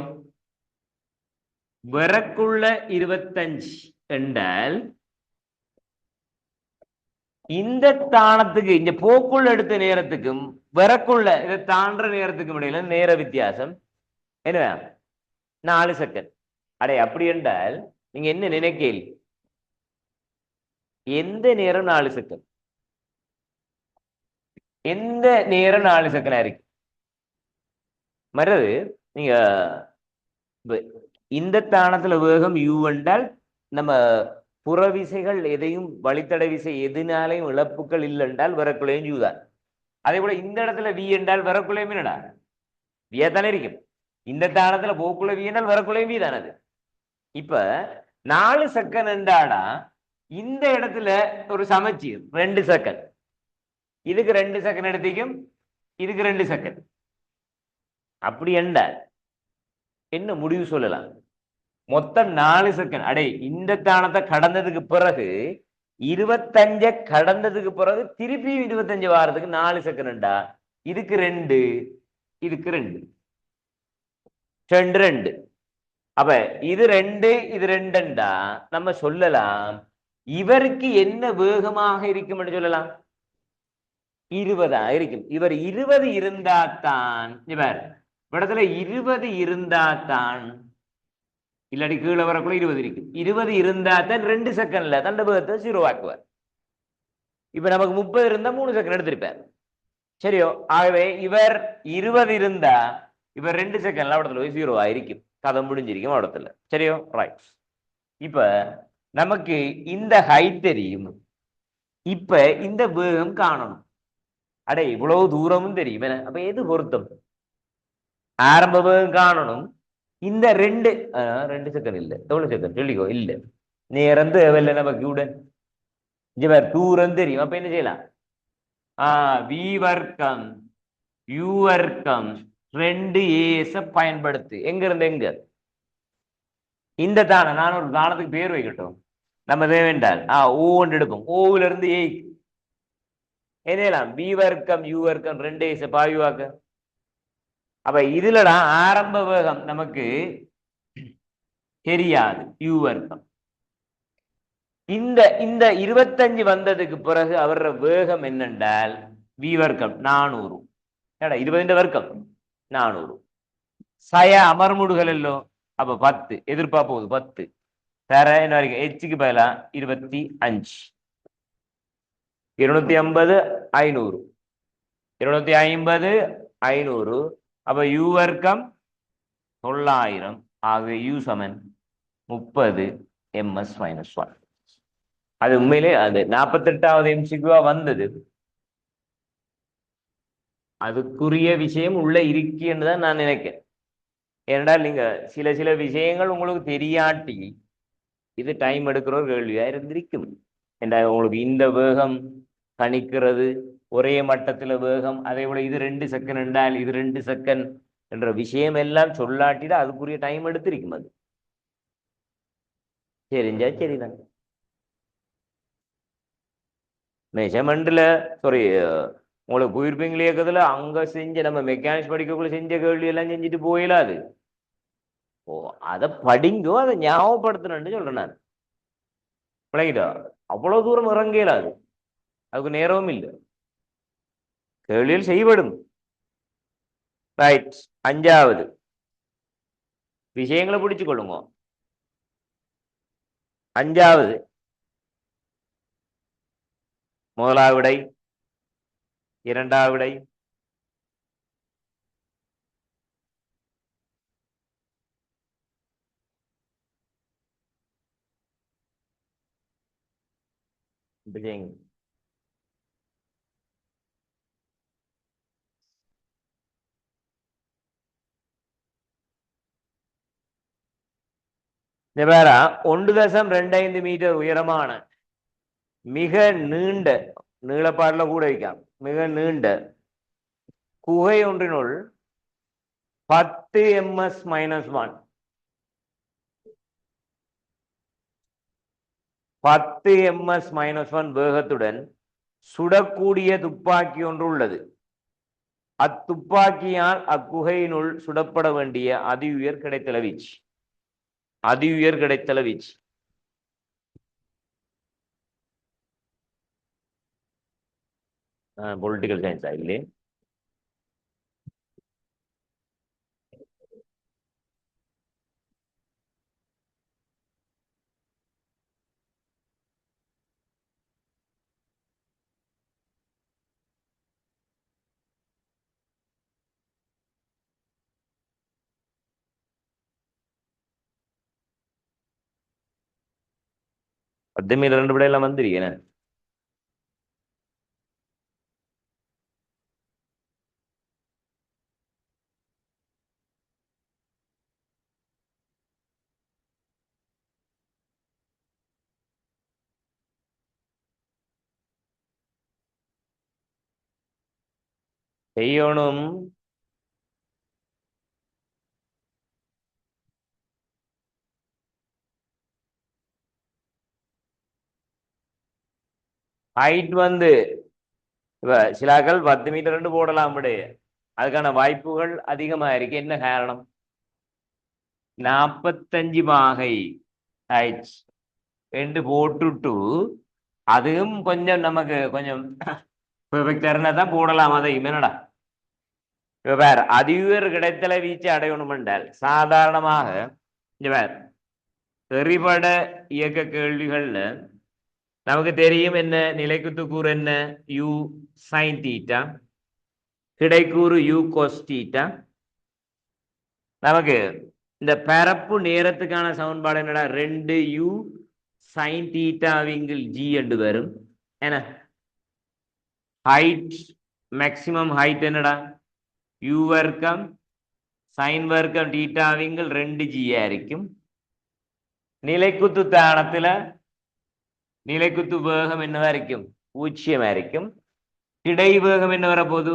வரக்குள்ள 25 என்றால் இந்த தானத்துக்கு இந்த போக்குள்ள எடுத்த நேரத்துக்கும் வரக்குள்ள இதை தாண்டுற நேரத்துக்கும் இடையில நேர வித்தியாசம் என்ன? 4 செகண்ட். அடே அப்படி என்றால் நீங்க என்ன நினைக்கீங்க? எந்த நேரம் 4 செகண்ட்? எந்த நேரம் 4 செகண்ட் இருக்கு? மறது நீங்க இந்த தானத்துல வேகம் u என்றால் நம்ம புறவிசைகள் எதையும் வழித்தட விசை எதுனாலையும் இழப்புகள் இல்லை என்றால் வரக்குள்ளையும் u தான். அதே போல இந்த இடத்துல v என்றால் வரக்குள்ளையும் என்னடா? v தானே இருக்கும். இந்த தானத்துல போக்குள்ள v என்றால் வரக்குள்ளையும் v தானே அது. இப்ப 4 செகண்ட் என்றாடா இந்த இடத்துல ஒரு சமச்சீர் 2 செகண்ட். இதுக்கு 2 செகண்ட் எடுத்திக்கும், இதுக்கு 2 செகண்ட். அப்படி என்றால் என்ன முடிவு சொல்லலாம்? மொத்தம் 4 செகண்ட். அடே இந்த தானத்தை கடந்ததுக்கு பிறகு 25 கடந்ததுக்கு பிறகு திருப்பி 25 வாரத்துக்கு 4 செகண்டா. இதுக்கு 2, இதுக்கு 2, 2. அப்ப இது 2, இது 2டா நம்ம சொல்லலாம் இவருக்கு என்ன வேகமாக இருக்கும் என்று சொல்லலாம்? 20 இருக்கும். இவர் 20 இருந்தாத்தான், இவர் இடத்துல 20 இருந்தாத்தான், இல்லாட்டி கீழே வரக்குள்ள 20 இருக்கு. 20 இருந்தாத்தான் 2 செகண்ட்ல தண்ட வேகத்தை 0 ஆக்குவார். இப்ப நமக்கு 30 இருந்தா 3 செகண்ட் எடுத்திருப்பார். சரியோ? ஆகவே இவர் 20 இருந்தா இவர் 2 செகண்ட்ல இடத்துல போய் 0 ஆயிருக்கும், கதை முடிஞ்சிருக்கும் இடத்துல. சரியோ? ரைட். இப்ப நமக்கு இந்த ஹைட் தெரியும், இப்ப இந்த வேகம் காணணும். அடே இவ்வளவு தூரமும் தெரியும். அப்ப எது பொருத்தம்? ஆரம்ப வேகம் காணணும். இந்த 2 செகண்ட் இல்ல, எவ்வளவு செகண்ட் சொல்லிக்கோ. இல்ல நேரம் தேவையில்லை நமக்கு. உடன் தூரம் தெரியும். அப்ப என்ன செய்யலாம்? v வர்க்கம் u வர்க்கம் 2a பயன்படுத்து. எங்க இருந்து எங்க? இந்த தானம். நான் ஒரு தானத்துக்கு பேர் வைக்கட்டும். நம்ம தேவைண்டால் ஓ ஒன்று எடுப்போம். ஓவுல இருந்து a என்னலாம்? v வர்க்கம் u வர்க்கம் 2a பாயுவாக்க. அப்ப இதுலடா ஆரம்ப வேகம் நமக்கு தெரியாது, u வர்க்கம். இந்த 25 வந்ததுக்கு பிறகு அவர வேகம் என்னென்றால் v வர்க்கம் 400. 20 வர்க்கம் 400. சய அமர்முடுகள் எல்லாம் அப்ப 10 எதிர்பார்ப்பு போகுது. 10 தர என்ன வரைக்கும் எச்சுக்கு பதிலா 25. 250 500, 250 500. அப்ப u வர்க்கம் 900. ஆகவே u சமன் 30 ms மைனஸ் 1. அது உண்மையிலே அது 48வது எம்சிக்யூவா வந்தது. அதுக்குரிய விஷயம் உள்ள இருக்குன்னு தான் நான் நினைக்கிறேன். ஏனென்றால் நீங்க சில சில விஷயங்கள் உங்களுக்கு தெரியாட்டி இது டைம் எடுக்கிற ஒரு கேள்வியா இருந்திருக்கும். என்றால் உங்களுக்கு இந்த வேகம் கணிக்கிறது ஒரே மட்டத்துல வேகம், அதே போல இது 2 செகண்ட் என்றால் இது 2 செகண்ட் என்ற விஷயம் எல்லாம் சொல்லாட்டிட அதுக்குரிய டைம் எடுத்திருக்கும். அது தெரிஞ்சா சரிதான். மெஷர்மெண்ட்ல சாரி உங்களுக்கு புயிர்பிங்கில் இயக்கத்துல அங்க செஞ்ச நம்ம மெக்கானிக்ஸ் படிக்கக்குள்ள செஞ்ச கேள்வி எல்லாம் செஞ்சுட்டு போயிடாது. ஓ அதை படிங்கோ, அதை ஞாபகப்படுத்தணும்னு சொல்றேன் நான். விளங்கிட்டா? அவ்வளவு தூரம் இறங்கலாது, அதுக்கு நேரமும் இல்லை. கேள்வியில் செய்யப்படும். ரைட். 5வது விஷயங்களை பிடிச்சு கொள்ளுங்க. 5வது முதலாவது விடை, 2வது விடை, இந்த பேரா 1.25 மீட்டர் உயரமான மிக நீண்ட நீளப்பாடுல கூட வைക്കാം மிக நீண்ட குகை ஒன்றினுள் 10 ms மைனஸ் 1 10 ms மைனஸ் 1 வேகத்துடன் சுடக்கூடிய துப்பாக்கி ஒன்று உள்ளது. அத்துப்பாக்கியால் அக்குகையினுள் சுடப்பட வேண்டிய அதி உயர் கிடைத்தல வீச்சு. அதி உயர் கிடைத்தல வீச்சு பொலிட்டிக்கல் சயின்ஸ் ஆகிலே. பத்து 2 விடையெல்லாம் வந்திருக்கேன். செய்யணும். ஹைட் வந்து இப்ப சிலாக்கள் 10 மீட்டர் போடலாம் விட அதுக்கான வாய்ப்புகள் அதிகமா இருக்கு. என்ன காரணம்? 45 பாகை ஹைட் என்று போட்டுட்டு அதுவும் கொஞ்சம் நமக்கு கொஞ்சம் பெர்ஃபெக்டா தான் போடலாம். அதையும் என்னடா வேற அதிகர் கிடைத்தல வீச்சு அடையணும் என்றால் சாதாரணமாக வேற எறிபட இயக்க கேள்விகள்ல நமக்கு தெரியும் என்ன நிலைக்குத்துக்கூறு என்ன u sin θ, கிடைக்கூறு u cos θ. நமக்கு இந்த பரப்பு நேரத்துக்கான சமன்பாடு என்னடா 2u sin θ விங்கில் g என்று வரும். என்ன ஹைட் மேக்சிமம் ஹைட் என்னடா u வர்க்கம் sin வர்க்கம் θ விங்கில் 2g இருக்கும். நிலைக்குத்து தானத்துல நிலைக்குத்து வேகம் என்னவா இருக்கும்? 0 இருக்கும். கிடை வேகம் என்ன வரப்போகுது?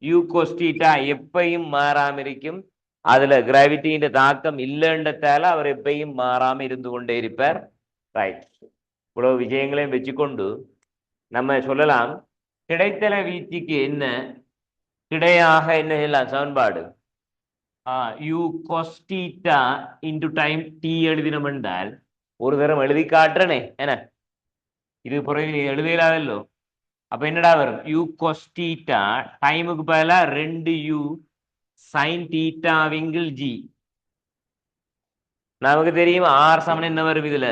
u cos θ எப்பையும் மாறாம இருக்கும். அதுல கிராவிட்டியின் தாக்கம் இல்லைன்றதால அவர் எப்பையும் மாறாம இருந்து கொண்டே இருப்பார். ரைட். இவ்வளவு விஷயங்களையும் வச்சுக்கொண்டு நம்ம சொல்லலாம் கிடைத்தல வீச்சுக்கு என்ன கிடையாக என்ன செய்யலாம் சமன்பாடு u cos θ into time t எழுதினோம் என்றால் ஒரு தரம் எழுதி காட்டுறனே என்ன இது பிறகு எழுதலாதல்லோ. அப்ப என்னடா வரும்? u cos θ டைமுக்கு பதிலா 2u sin θ விங்கில் g. நமக்கு தெரியும் r சமன் என்ன வரும் இதுல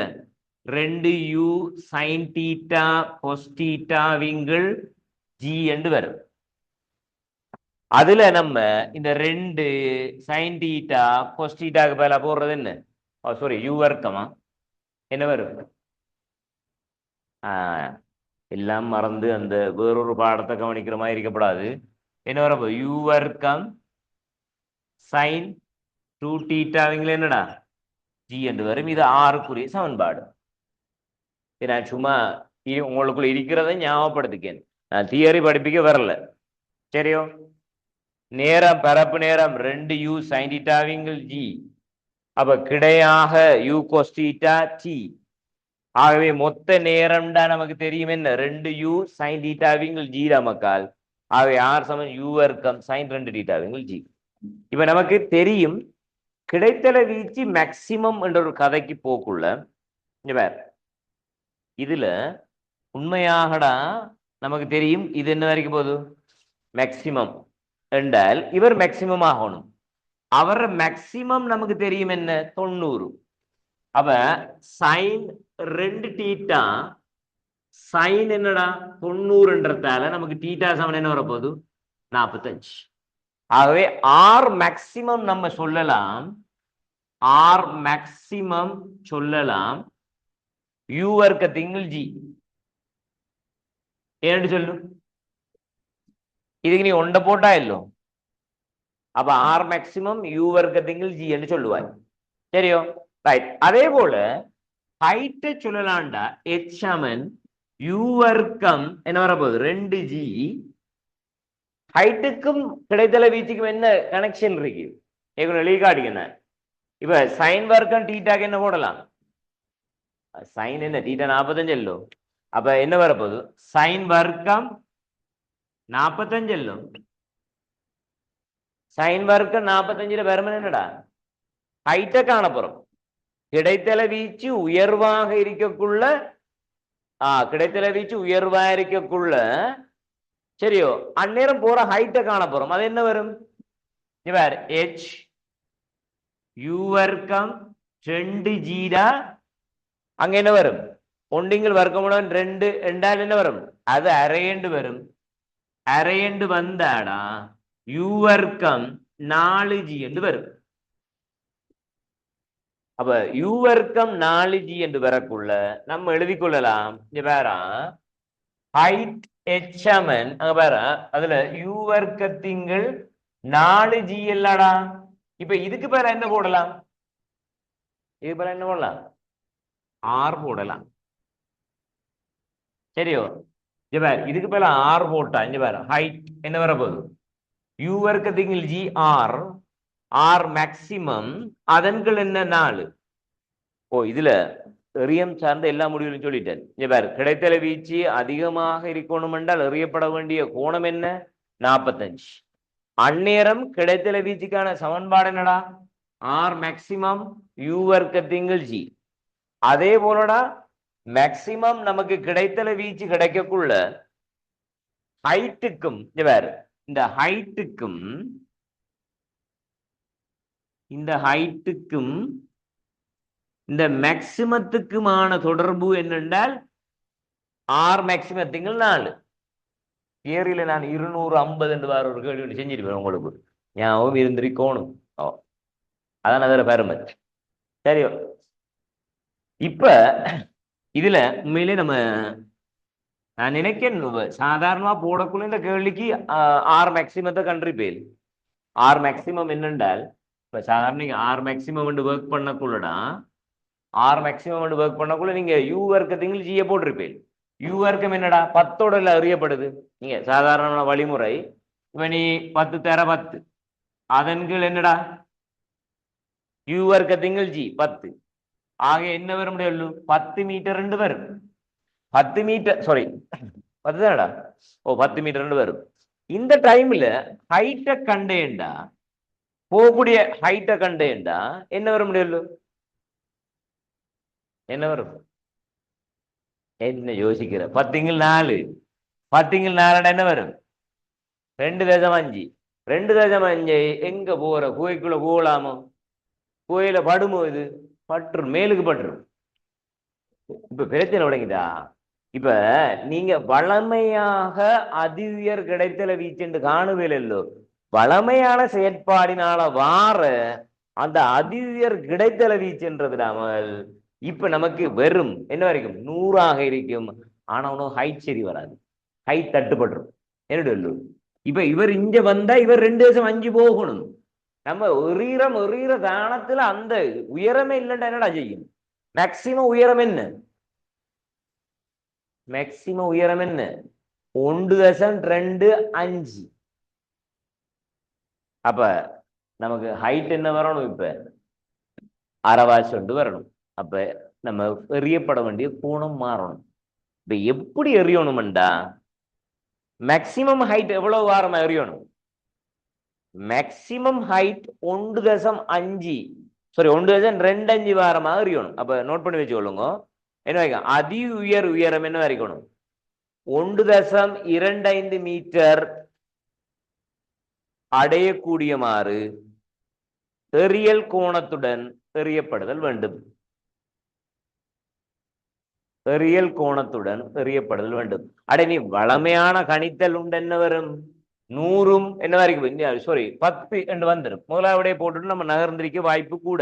2u sin θ cos θ விங்கில் g என்று வரும். அதுல நம்ம இந்த 2 sin θ cos θக்கு பதிலா போடுறது என்ன சாரி யூ வர்க்கமா என்ன வரும்? எல்லாம் மறந்து அந்த வேறொரு பாடத்தை கவனிக்கிற மாதிரி இருக்கப்படாது. என்ன வரப்போ யூ வர்க்கம் சைன் 2θ என்னடா ஜி என்று வரும். இது ஆறுக்குரிய சமன்பாடு. நான் சும்மா உங்களுக்குள்ள இருக்கிறத ஞாபகப்படுத்திக்கேன். நான் தியரி படிப்பிக்க வரல. சரியோ? நேரம் பரப்பு நேரம் 2u sin θ ஜி. அப்ப கிடையாக u cos θ t. ஆகவே மொத்த நேரம் தான் நமக்கு தெரியும் என்ன 2u sin θ ஜி நமக்கால். ஆகவே r சமம் u வர்க்கம் sin 2θ ஜி. இப்ப நமக்கு தெரியும் கிடைத்தல வீச்சு மேக்சிமம் என்ற ஒரு கதைக்கு போக்குள்ள இதுல உண்மையாகடா நமக்கு தெரியும் இது என்ன வரைக்கும் போகுது மேக்சிமம் என்றால் இவர் மேக்சிமம் ஆகணும். அவர் மேக்சிமம் நமக்கு தெரியும் என்ன 90. அப்ப சைன் 2θ சைன் என்னடா 90ன்றதால நமக்கு θ சமன் என்ன வரப்போகுது 45. ஆகவே ஆர் மேக்சிமம் நம்ம சொல்லலாம், ஆர் மேக்சிமம் சொல்லலாம் யூ வர்க்கத்திங்கள் ஜி ஏன்னு சொல்லு. இதுக்கு நீ ஒண்ட போட்டா இல்லோ. அப்ப ஆர் மேக்சிமம் யூ வர்க்கத்திங்கள் ஜி என்று சொல்லுவாய். சரியோ? ரைட். அதே போல ஹைட்டை சொல்லலாம்டா h சமன் யூ வர்க்கம் என்ன வரப்போகுது 2g. ஹைட்டுக்கும் கிடைத்தல வீச்சுக்கும் என்ன கனெக்ஷன் இருக்கு எழுதி காட்டிக்க. இப்ப சைன் வர்க்கம் தீட்டாக்கு என்ன போடலாம்? சைன் என்ன தீட்டா 45 இல்லோ. அப்ப என்ன வரப்போகுது சைன் வர்க்கம் 45 இல்லோ. சைன் வர்க்கம் 45 பெருமன் என்னடா ஹைட்டை காணப்போறோம். கிடைத்தல வீச்சு உயர்வாக இருக்கக்குள்ள கிடைத்தல வீச்சு உயர்வா இருக்கக்குள்ள சரியோ அந்நேரம் போற ஹைட்டை காண போறோம். அது என்ன வரும்? h u வர்க்கம் 2g. அங்க என்ன வரும்? ஒண்டிங்கள் வர்க்கமுடன் 2 என்றால் என்ன வரும்? அது அரையண்டு வரும். அரையண்டு வந்தாடா u வர்க்கம் 4g என்று வரும். அப்ப u வர்க்கம் 4g என்று வரக்குள்ள நம்ம எழுதி கொள்ளலாம். ஹைட் h சமன் அங்க பாரு அதுல u வர்க்கத்திங்கள் 4g இல்லடா. இப்ப இதுக்கு பேர என்ன போடலாம்? இது பேர என்ன போடலாம்? r போடலாம். சரியோ? இதுக்கு பேர r போட்டா இங்க பாரு ஹைட் என்ன வர போகுது u வர்க்கத்திங்கள் g r r மேக்சிமம் அதன்கள் என்ன 4. இதுல எறியம் சார்ந்த எல்லா முடிவுகளும் சொல்லிட்டேன். கிடைத்தல வீச்சு அதிகமாக இருக்கணும் என்றால் எறியப்பட வேண்டிய கோணம் என்ன 45. அந்நேரம் கிடைத்தல வீச்சுக்கான சமன்பாடு என்னடா ஆர் மேக்சிமம் யூ வர்க்கத்திங்கள் ஜி. அதே போலடா மேக்சிமம் நமக்கு கிடைத்தல வீச்சு கிடைக்கக்குள்ள ஹைட்டுக்கும் இந்த ஹைட்டுக்கும் இந்த மேக்சிமத்துக்குமான தொடர்பு என்னென்றால் ஆர் மேக்சிமத்திங்கள் 4. தியரியில நான் 250 என்று வேற ஒரு கேள்வி செஞ்சிருப்பேன் உங்களுக்கு ஞாபகம் இருந்திருக்கணும். அதான் அதில் பெருமை. சரியோ? இப்ப இதுல உண்மையிலே நம்ம நான் நினைக்கிறேன் சாதாரணமா போடக்குள்ள இந்த கேள்விக்கு ஆர் மேக்சிமத்தை கண்டிருப்பேன். ஆர் மேக்சிமம் என்னென்றால் இப்ப சாதாரண நீங்க ஆர் மேக்சிமம் ஒர்க் பண்ணக்குள்ளடா ஆர் மேக்சிமம் ஒர்க் பண்ணக்குள்ள நீங்க யூ வர்க்கத்திங்கள் ஜியை போட்டிருப்பேன். யூ வர்க்கம் என்னடா 10ஓட அறியப்படுது. நீங்க சாதாரண வழிமுறை இப்ப நீ 10 தர 10 அதன்கள் என்னடா யூ வர்க்கத்திங்கள் ஜி 10. ஆக என்ன வர முடியல 10 மீட்டர் வரும். 10 மீட்டர் சாரி 10 தானடா 10 மீட்டர் வரும். இந்த டைம்ல ஹைட்டை கண்டேண்டா போகக்கூடிய ஹைட்டை கண்டேண்டா என்ன வர முடியல என்ன வரும்? என்ன யோசிக்கிற 10 4 என்ன வரும் 2.5. 2.5 எங்க போற குகைக்குள்ள போகலாமோ? குகையில படுமோ? இது பற்று மேலுக்கு பற்று. இப்ப பிரச்சனை விளங்கிதா? இப்ப நீங்க வளமையாக அதி உயர் கிடைத்தல வீச்சு காணுவேலோ வளமையான செயற்பாடினால வார அந்த அதிஉயர் கிடைத்தள வீச்சுன்றது நாமல் இப்ப நமக்கு வெறும் என்ன வரைக்கும் 100 இருக்கும். ஆனா ஒன்னும் ஹைட் சரி வராது, ஹைட் தட்டுப்பட்டுரும். என்ன இப்ப இவர் இங்க வந்தா இவர் 2.5 போகணும். நம்ம எறீற தானத்துல அந்த உயரமே இல்லைன்னா என்னடா செய்யும்? மேக்சிமம் உயரம் என்ன? மேக்சிமம் உயரம் என்ன? 1.25. அப்ப நமக்கு ஹைட் என்ன வரணும்? இப்ப அரைவாசி ஒன்று வரணும். அப்ப நம்ம எறியப்பட வேண்டிய கோணம் மாறணும். இப்ப எப்படி எறியணும்டா, மேக்சிமம் ஹைட் எவ்வளவு வாரமா எறியணும்? மேக்சிமம் ஹைட் 1.5 சாரி 1.25 வாரமாக எறியணும். அப்ப நோட் பண்ணி வச்சுக்கொள்ளுங்க. என்ன வைக்க அதி உயர் உயரம் என்ன வரைக்கணும்? 1.25 மீட்டர் அடையக்கூடியமாறு எறியல் கோணத்துடன் எறியப்படுதல் வேண்டும். எறியல் கோணத்துடன் எறியப்படுதல் வேண்டும். அடே நீ வளமையான கணித்தல் உண்டு என்ன வரும்? 100 என்ன வரைக்கும்? சாரி 10 என்று வந்துடும். முதலாவடைய போட்டுட்டு நம்ம நகர்ந்திருக்க வாய்ப்பு கூட.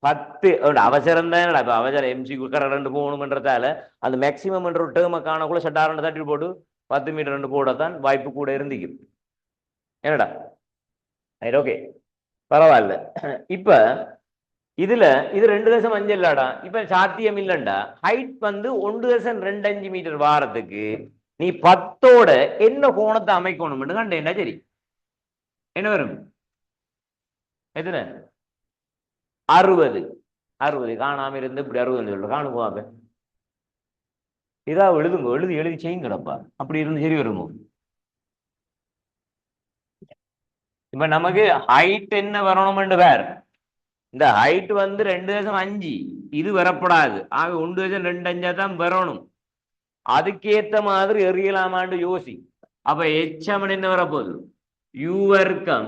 10 அவசரம் தான். இப்ப அவசரம் எம்சிக்கு கரண்ட் போகணும்ன்றதால அந்த மேக்சிமம் என்ற ஒரு டேர்மை காணக்குள்ள சட்டாரண்டு தட்டி போட்டு 10 மீட்டர் ரெண்டு போடத்தான் வாய்ப்பு கூட இருந்திக்கும். என்னடா ஓகே பரவாயில்ல. இப்ப இதுல இது 2.5 இல்லாடா, இப்ப சாத்தியம் இல்லண்டா. ஹைட் வந்து 1.25 மீட்டர் வாரத்துக்கு நீ 10ஓட என்ன கோணத்தை அமைக்கணும் கண்டேன்டா. சரி என்ன வரும்? எத்தனை? 60. 60 காணாம இருந்து இப்படி 60 சொல்ற காணுவாங்க. இதா எழுதுங்க, எழுதி செய்யுங்கடப்பா. அப்படி இருந்து சரி வருமோ? இப்ப நமக்கு ஹைட் என்ன வரணும் வேற? இந்த ஹைட் வந்து 2.5 இது வரப்படாது. ஆக 1.25 தான் வரணும். அதுக்கேத்த மாதிரி எறியலாமான்னு யோசி. அப்ப எச்சமன் என்ன வரப்போகுது? யூ வர்க்கம்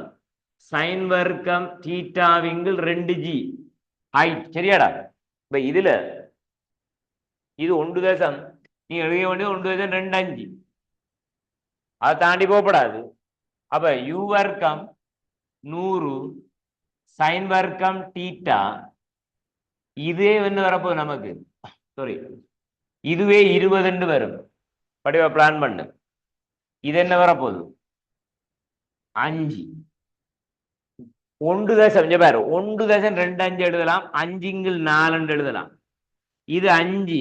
சைன் வர்க்கம் தீட்டாவிங்கில் 2g ஹைட். சரியாடா? இப்ப இதுல இது 1 நீ எழுத வேண்டியது 1.25. அதை தாண்டி போகப்படாது. அப்ப யூ வர்க்கம் 100 சைன் வர்க்கம் தீட்டா இதே என்ன வரப்போகுது நமக்கு? சாரி இதுவே 20 வரும். படிவா பிளான் பண்ணு. இது என்ன வரப்போகுது? 5. 1.25 எழுதலாம். 5×4 எழுதலாம். இது 5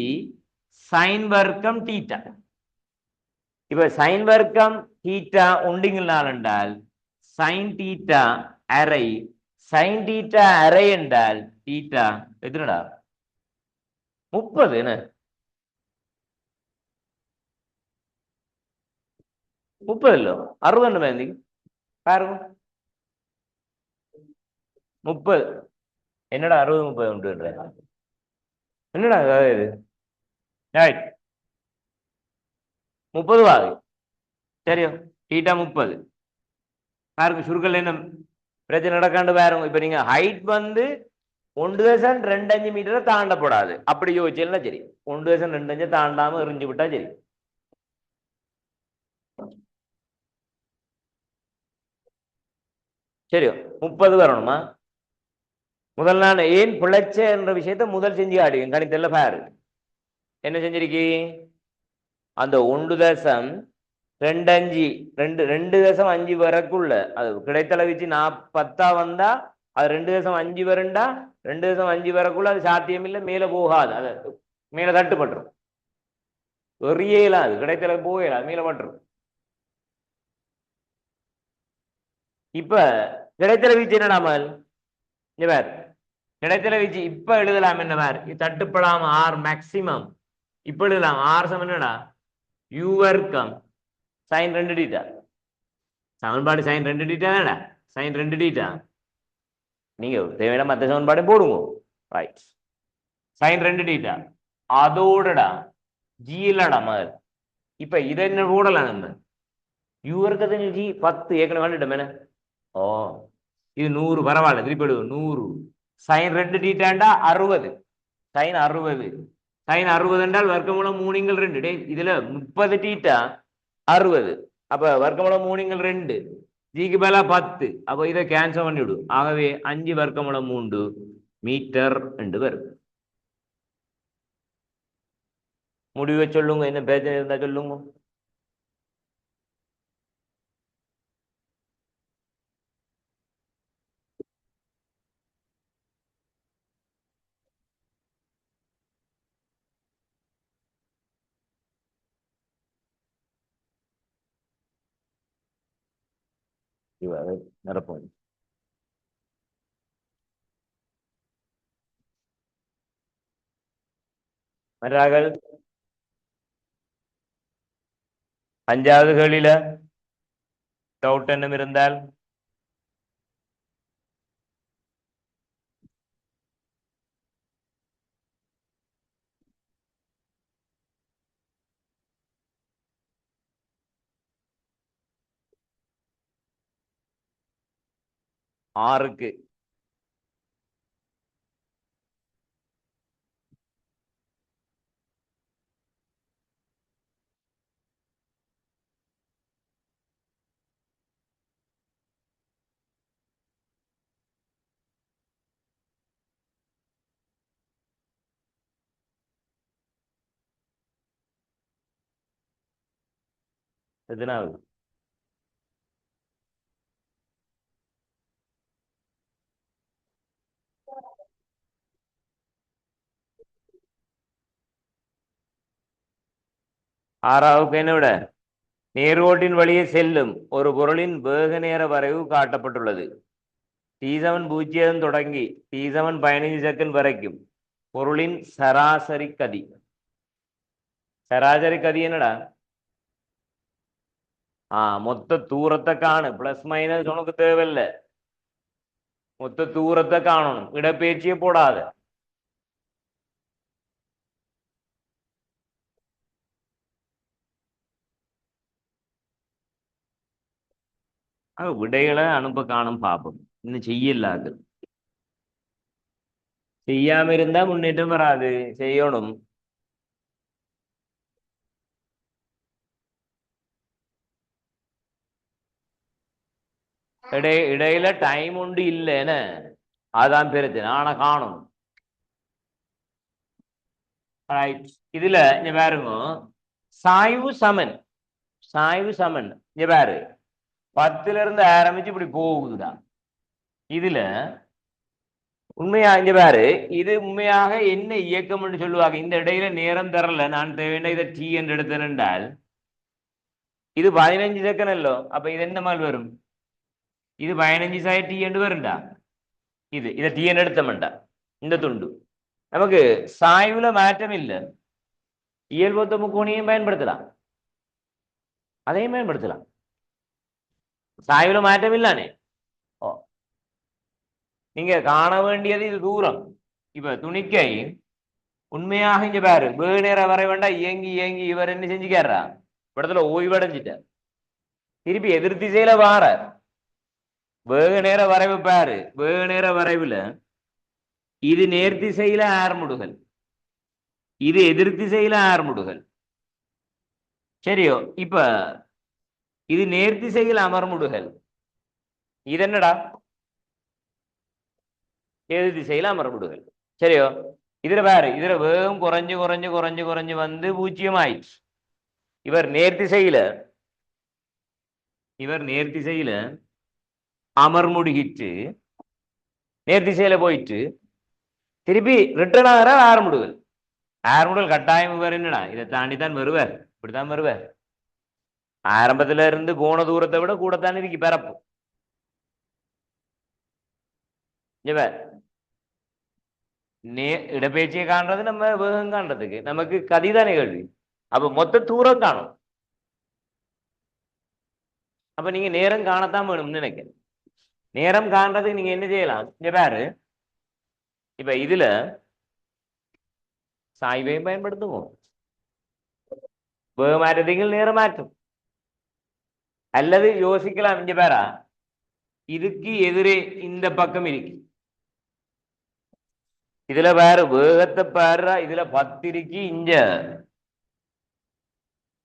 சைன் வர்க்கம் தீட்டா. இப்ப சைன் வர்க்கம் தீட்டா 1×4 என்றால் சைன் தீட்டா அரை. சைன் தீட்டா அரை என்றால் தீட்டா எத்தனடா? 30. என்ன 30 இல்ல 60 பாருங்க. 30 என்னடா 60 30 என்னடா இது? 30 ஆகுது. சரியோ தீட்டா 30 பாருங்க. சுருக்கல் என்ன பிரச்சனை நடக்காண்டு பாருங்க. இப்ப நீங்க ஹைட் வந்து 1.25 மீட்டரை தாண்டப்படாது. அப்படி யோசிச்சா சரி. 1.25 தாண்டாம எரிஞ்சு விட்டா சரி. சரியோ 30 வரணுமா? முதல் நான் ஏன் பிழைச்ச என்ற விஷயத்த முதல் செஞ்சு ஆடுவேன். கணித்தல்ல பாரு என்ன செஞ்சிருக்கி? அந்த 1.25 2.5 வரக்குள்ள அது கிடைத்தள வீச்சு 10 வந்தா அது 2.5 வருண்டா. 2.5 வரக்குள்ள அது சாத்தியம் இல்லை, மேல போகாது. அது மேல தட்டுப்பட்டுரும். எறியலாம், அது கிடைத்தள போகலாம், மேல பட்டுரும். இப்ப கிடைத்தள வீச்சு என்னடாமல் கிடைத்தள வீச்சு இப்ப எழுதலாம். என்ன தட்டுப்படாம ஆர் மேக்சிமம் இப்ப எழுதலாம். ஆர் சமம் என்னடா? யூ வர்க்கம் சைன் 2 தீட்டா. சமன்பாடு சைன் 2 தீட்டா தானடா? Sine 2 theta. நீங்க தேவையான மற்ற சமன்பாடு போடுங்க. ரைட் சைன் 2 தீட்டா அதோடடா ஜி இல்லடா மாதிரி. இப்ப இதை என்ன போடலாம்? நம்ம யூ வர்க்கத்தின் ஜி 10 ஏற்கனவே வந்துட்டோம். ஓ இது 100 பரவாயில்ல. திருப்பி 100 சைன் 2 தீட்டாண்டா 60. சைன் 60 சைன் 60 என்றால் வர்க்கமூலம் 3×2. இதுல 30 தீட்டா 60. அப்ப வர்க்கமூலம் 3×2 ஜிக்கு பதிலா 10. அப்போ இதை கேன்சல் பண்ணிவிடும். ஆகவே 5 வர்க்கமூலம் 3 மீட்டர் என்று வரும். முடிவை சொல்லுங்க, என்ன பிரச்சனை இருந்தா சொல்லுங்க. நடப்போம். மற்றார்கள் 5வது கேள்வியில டவுட் என்னும் இருந்தால் ஆறுக்கு எத்தனாவது? ஆறாவுக்கு என்ன விட நேர்கோட்டின் வழியே செல்லும் ஒரு பொருளின் வேக நேர வரைவு காட்டப்பட்டுள்ளது. T7 0 தொடங்கி T7 15 செகண்ட் வரைக்கும் பொருளின் சராசரி கதி. சராசரி கதி என்னடா? மொத்த தூரத்தை காணு. பிளஸ் மைனஸ் உனக்கு தேவையில்லை. மொத்த தூரத்தை காணணும். இடப்பெயர்ச்சியை போடாத. விடைகளை அனுப்ப காணும் பாப்போம். இன்னும் செய்யலாது. செய்யாம இருந்தா முன்னேற்றம் வராது. செய்யணும். இடையில டைம் உண்டு இல்லைன்னு அதான் பிரச்சனை. ஆனா காணும். இதுல இங்க பாருங்க, சாய்வு சமன். சாய்வு சமன் இங்க பாரு, 10ல இருந்து ஆரம்பிச்சு இப்படி போகுதுடா. இதுல உண்மையா இங்க பாரு, இது உண்மையாக என்ன இயக்கம்னு சொல்லுவாங்க. இந்த இடையில நேரம் தரல, நான் தேவையான இதை டி என்று எடுத்தேன் என்றால் இது 15 செகண்ட் அல்லோ. அப்ப இது என்ன மாதிரி வரும்? இது 15 சாய் டி என்று வரும்டா. இதை டி என்று எடுத்தோம்டா. இந்த துண்டு நமக்கு சாய்வுல மாற்றம் இல்லை. இயல்பொத்த முக்கோணியும் பயன்படுத்தலாம், அதையும் பயன்படுத்தலாம். சாய்வுல மாற்றம் இல்லானே. நீங்க காண வேண்டியது இது தூரம். இப்ப துணிக்கை உண்மையாக இங்க பாரு, வெகு நேரம் வர வேண்டாம். இயங்கி இயங்கி இவர் என்ன செஞ்சுக்காரா, இடத்துல ஓய்வடைஞ்சிட்டார். திருப்பி எதிர் திசையில வார வெகு நேர வரைவு பாரு. வெகு நேர வரைவுல இது நேர்த்திசையில ஆர்முடுகள், இது எதிர் திசையில ஆர்முடுகள். சரியோ? இப்ப இது நேர்த்திசையில் அமர்முடுகள். இது என்னடா? எதிர் திசையில அமர்முடுகள். சரியோ? இதுல பாரு, இதுல வேகம் குறைஞ்சு குறைஞ்சு குறைஞ்சு குறைஞ்சு வந்து 0 ஆயிடுச்சு. இவர் நேர்த்திசையில அமர்முடுகிட்டு நேர்த்திசையில போயிட்டு திருப்பி ரிட்டர்ன் ஆகிற ஆர்முடுகள். ஆர்முடுகள் கட்டாயம் இவர் என்னடா, இதை தாண்டித்தான் வருவார். இப்படித்தான் வருவார். ஆரம்பத்துல இருந்து போன தூரத்தை விட கூடத்தான் இருக்கு பரப்பு. இடப்பெயர்ச்சியை காண்றது நம்ம வேகம் காண்றதுக்கு நமக்கு கதிதானே கேள்வி. அப்ப மொத்த தூரம் காணும். அப்ப நீங்க நேரம் காணத்தான் வேணும்னு நினைக்கிறேன். நேரம் காண்றதுக்கு நீங்க என்ன செய்யலாம்? இங்க பாரு, இப்ப இதுல சாய்வையும் பயன்படுத்துவோம். வேக மாற்றத்துக்கு நேரம் மாற்றும். அல்லது யோசிக்கலாம், இங்க பாரா, இதுக்கு எதிரே இந்த பக்கம் இருக்கு. இதுல பாரு, வேகத்தை பாரு. இதுல 10 இருக்கு, இங்க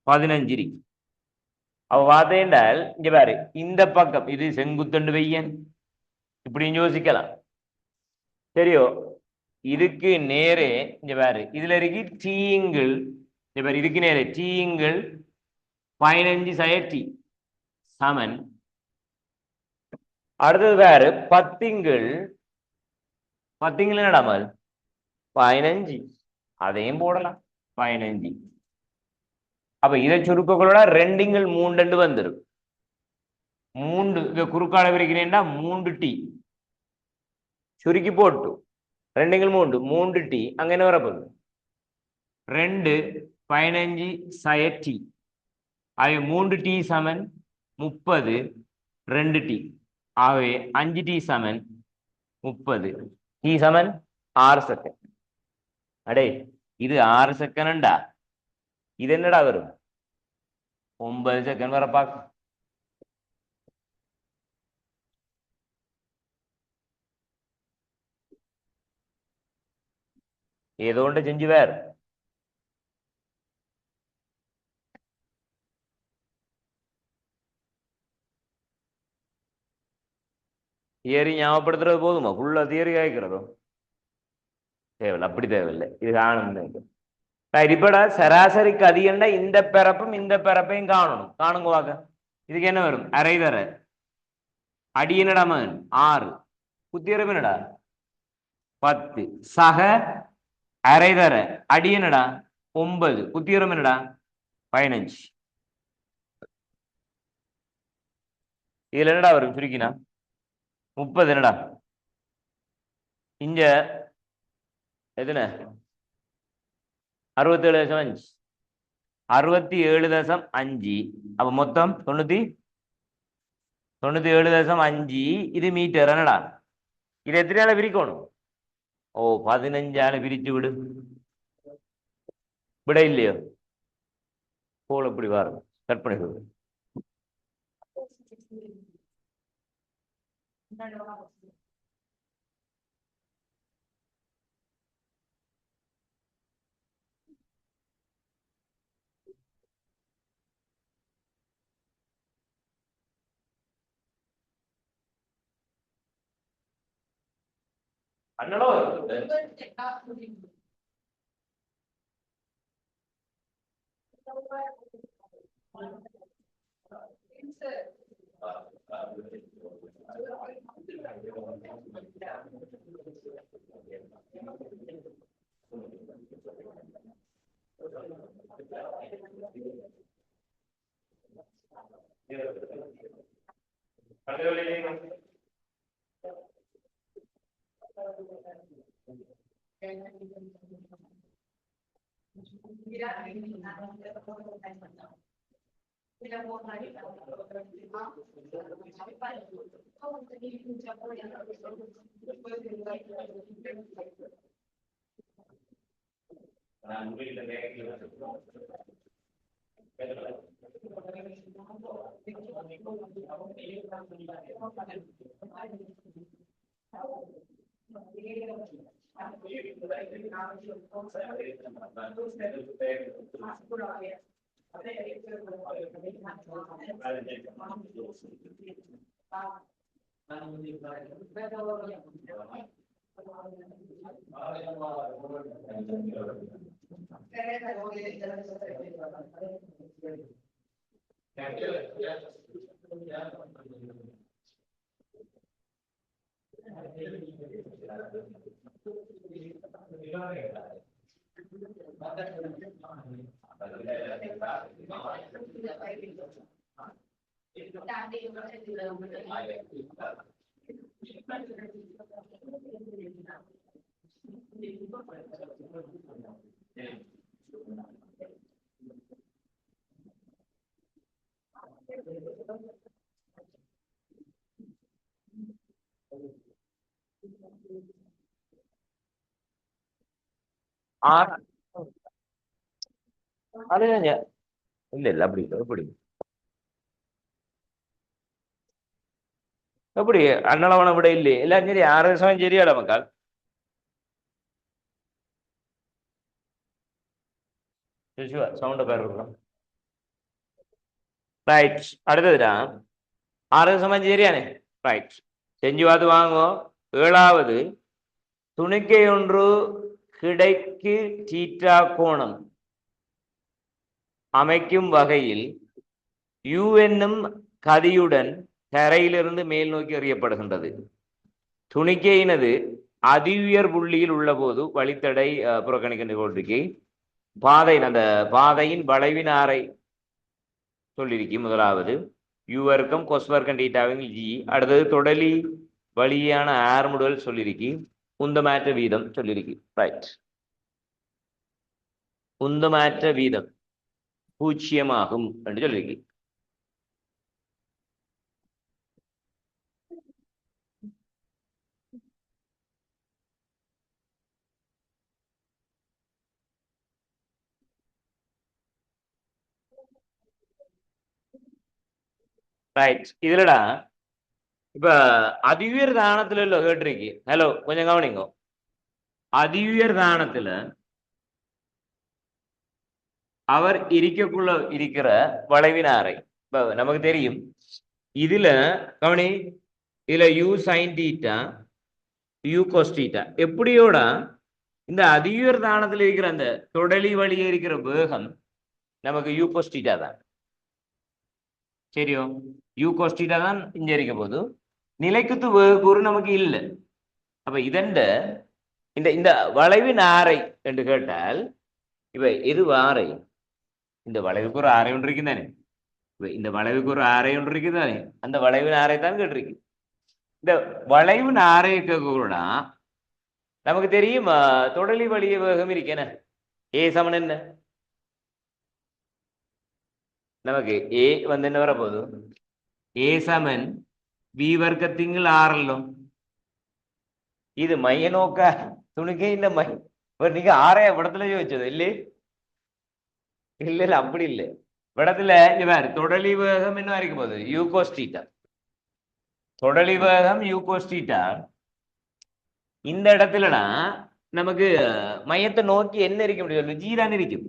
15 இருக்கு. அவ பார்த்தேன்டால் இங்க பாரு, இந்த பக்கம் இது செங்குத்தண்டு வையன், இப்படின்னு யோசிக்கலாம். சரியோ? இதுக்கு நேரே இங்க பாரு, இதுல இருக்கு டீங்கள். இங்க பாரு, இதுக்கு நேரே டீங்கள் 15 சயட்டி சமன். அடுத்தது வேறு பத்திங்கள். பத்திங்கள் என்னடாமல் 15, அதையும் போடலாம் 15. அப்ப இதை சுருக்கங்களோட ரெண்டுங்கள் 3 வந்துடும். 3 இங்க குறுக்கால விரிக்கிறேன்டா 3T சுருக்கி போட்டு 2ங்கள் 3T அங்க என்ன வரப்போகுது 2 15 சயட்டி. ஆகவே 3T சமன் 30, 2T. ஆகவே 5T சமன் 30, T சமன் 6 செகண்ட். அடே இது 6 செகண்டா, இது என்னடா வரும் 9 செகண்ட் வர பார்க்க. ஏதோ ஒன்று செஞ்சு வேற. தியரி ஞாபகப்படுத்துறது போதுமா? ஃபுல்லா தியரி கேட்கிறதோ தேவையில்லை, அப்படி தேவையில்லை. இது காணும். இப்படா சராசரிக்கு அதிகண்டா இந்த பிறப்பும் இந்த பிறப்பையும் காணணும். காணுங்க வாங்க. இதுக்கு என்ன வரும்? அரை தர அடி என்னடா மகன் 6, குத்தியரம் என்னடா 10, சக அரை தர அடி என்னடா 9, குத்தியரம் என்னடா 15. இதுல என்னடா வரும் சுருக்கினா 30 என்னடா இங்க எதுன 67.5, 67.5. அப்ப மொத்தம் 97.5. இது மீட்டர் என்னடா. இது எத்தனையால பிரிக்கணும்? ஓ 15ஆல பிரிச்சு விடு. விட இல்லையோ போல இப்படி வரும். கட் பண்ணி விடு. அண்ணனோ அது இல்ல இல்ல அப்படி இல்லை. எப்படி எப்படி அண்ணளவனை விட இல்லையே எல்லாம் சரி 6 சரியாட மக்கள். சவுண்ட பேர் இருக்கலாம். ரைட். அடுத்ததுடா 6 சமம் சரியானே. ரைட், செஞ்சு பார்த்து வாங்கோ. 7வது, துணிக்கை ஒன்று கிடைக்கு தீட்டா கோணம் அமைக்கும் வகையில் u என்னும் கதியுடன் தரையிலிருந்து மேல் நோக்கி எறியப்படுகின்றது. துணிக்கையினது அதி உயர் புள்ளியில் உள்ள போது வழித்தடை புறக்கணிக்கின்ற கொண்டிருக்கை பாதை அந்த பாதையின் வளைவின் ஆரை சொல்லியிருக்கேன். முதலாவது u வர்க்கம் கொஸ் வர்க்கம் டீட்டாவின் ஜி. அடுத்தது தொடலி வழியான ஆர்முடல் சொல்லியிருக்கி. உந்தமாற்ற வீதம் சொல்லியிருக்கி. ரைட், உந்தமாற்ற வீதம் 0 ஆகும் என்று சொல்லியிருக்கி. ரைட், இதுலடா இப்ப அதிஉயர் தானத்துல இல்ல கேட்டிருக்கு. ஹலோ, கொஞ்சம் கவனிங்க. அதிஉயர் தானத்துல அவர் இருக்கக்குள்ள இருக்கிற வளைவின் ஆரை இப்ப நமக்கு தெரியும். இதுல கவனி, இதுல u sin theta u cos theta எப்படியோட இந்த அதிஉயர் தானத்துல இருக்கிற அந்த தொடலி வழியே இருக்கிற வேகம் நமக்கு u cos தீட்டா தான். சரியோ, u cos தீட்டா தான் இங்க இருக்க போது நிலைக்குத்து வேகக்கூறு நமக்கு இல்லை. அப்ப இதண்ட இந்த இந்த வளைவின் ஆரை என்று கேட்டால் இப்ப எது ஆரை? இந்த வளைவுக்கு ஒரு ஆரை ஒன்று இருக்குதானே. இந்த வளைவுக்கு ஒரு ஆரை ஒன்று இருக்குதானே, அந்த வளைவின் ஆரை தான் கேட்டிருக்கு. இந்த வளைவின் ஆரை கூட நமக்கு தெரியும் தொடலி வழிய வேகம் இருக்கேன. ஏ சமன் என்ன? நமக்கு ஏ வந்து என்ன வரப்போகுது? ஏ சமன் வி வர்க்கத்திங்கள் ஆறல்லோ. இது மைய நோக்க துணிக்கே இந்த மை நீங்க ஆரைய விடத்துல வச்சது இல்லையே. இல்ல இல்ல, அப்படி இல்லை. விடத்துல வேறு தொடலி வேகம் என்ன வரைக்கும் போகுது? u cos theta. தொடலி வேகம் u cos தீட்டா. இந்த இடத்துலனா நமக்கு மையத்தை நோக்கி என்ன இருக்க முடியும்? ஜி தான் இருக்கும்.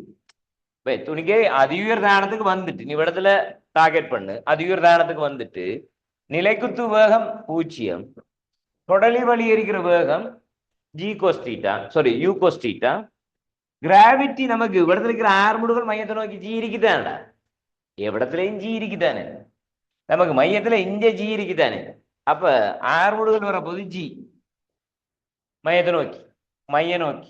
துணிக்கே அதிஉயர் தானத்துக்கு வந்துட்டு நீ இடத்துல டார்கெட் பண்ணு. அதிஉயர் தானத்துக்கு வந்துட்டு நிலைக்குத்து வேகம் 0, தொடலி வழி இருக்கிற வேகம் g cos theta, sorry u cos theta. Gravity நமக்கு இடத்துல இருக்கிற ஆர்முடுகள் மையத்தை நோக்கி ஜி இருக்குதானடா. எவ்விடத்துலயும் ஜி இருக்குதானே, நமக்கு மையத்துல இங்க ஜி இருக்குதானே. அப்ப ஆர்முடுகள் வரப்போது ஜி மையத்தை நோக்கி, மைய நோக்கி.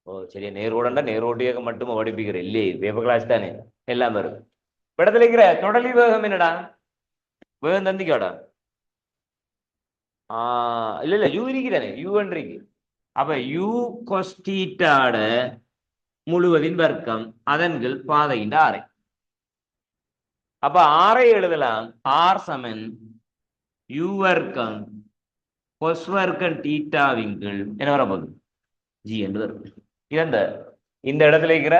ஓ சரியா, நேரோடண்டா நேரோட்டியாக மட்டும் படிப்பிக்கிறேன் இல்லையே, பேப்பர் கிளாஸ் தானே எல்லாம் வரும். இடத்துல இருக்கிற தொடலி வேகம் என்னடா? வேகம் தந்திக்காடா. இல்ல இல்ல, யூ இருக்குதானே, யூ இருக்கு. அப்ப u cos தீட்டாட முழுவதின் வர்க்கம் அதன்கள் பாதையின் ஆரை. அப்ப ஆரை எழுதலாம். ஆர் சமன் u வர்க்கம் கொஸ் வர்க்கம் தீட்டாவின்கள் என்ன வரப்போகுது? ஜி என்று வரும். இந்த இந்த இடத்துல இருக்கிற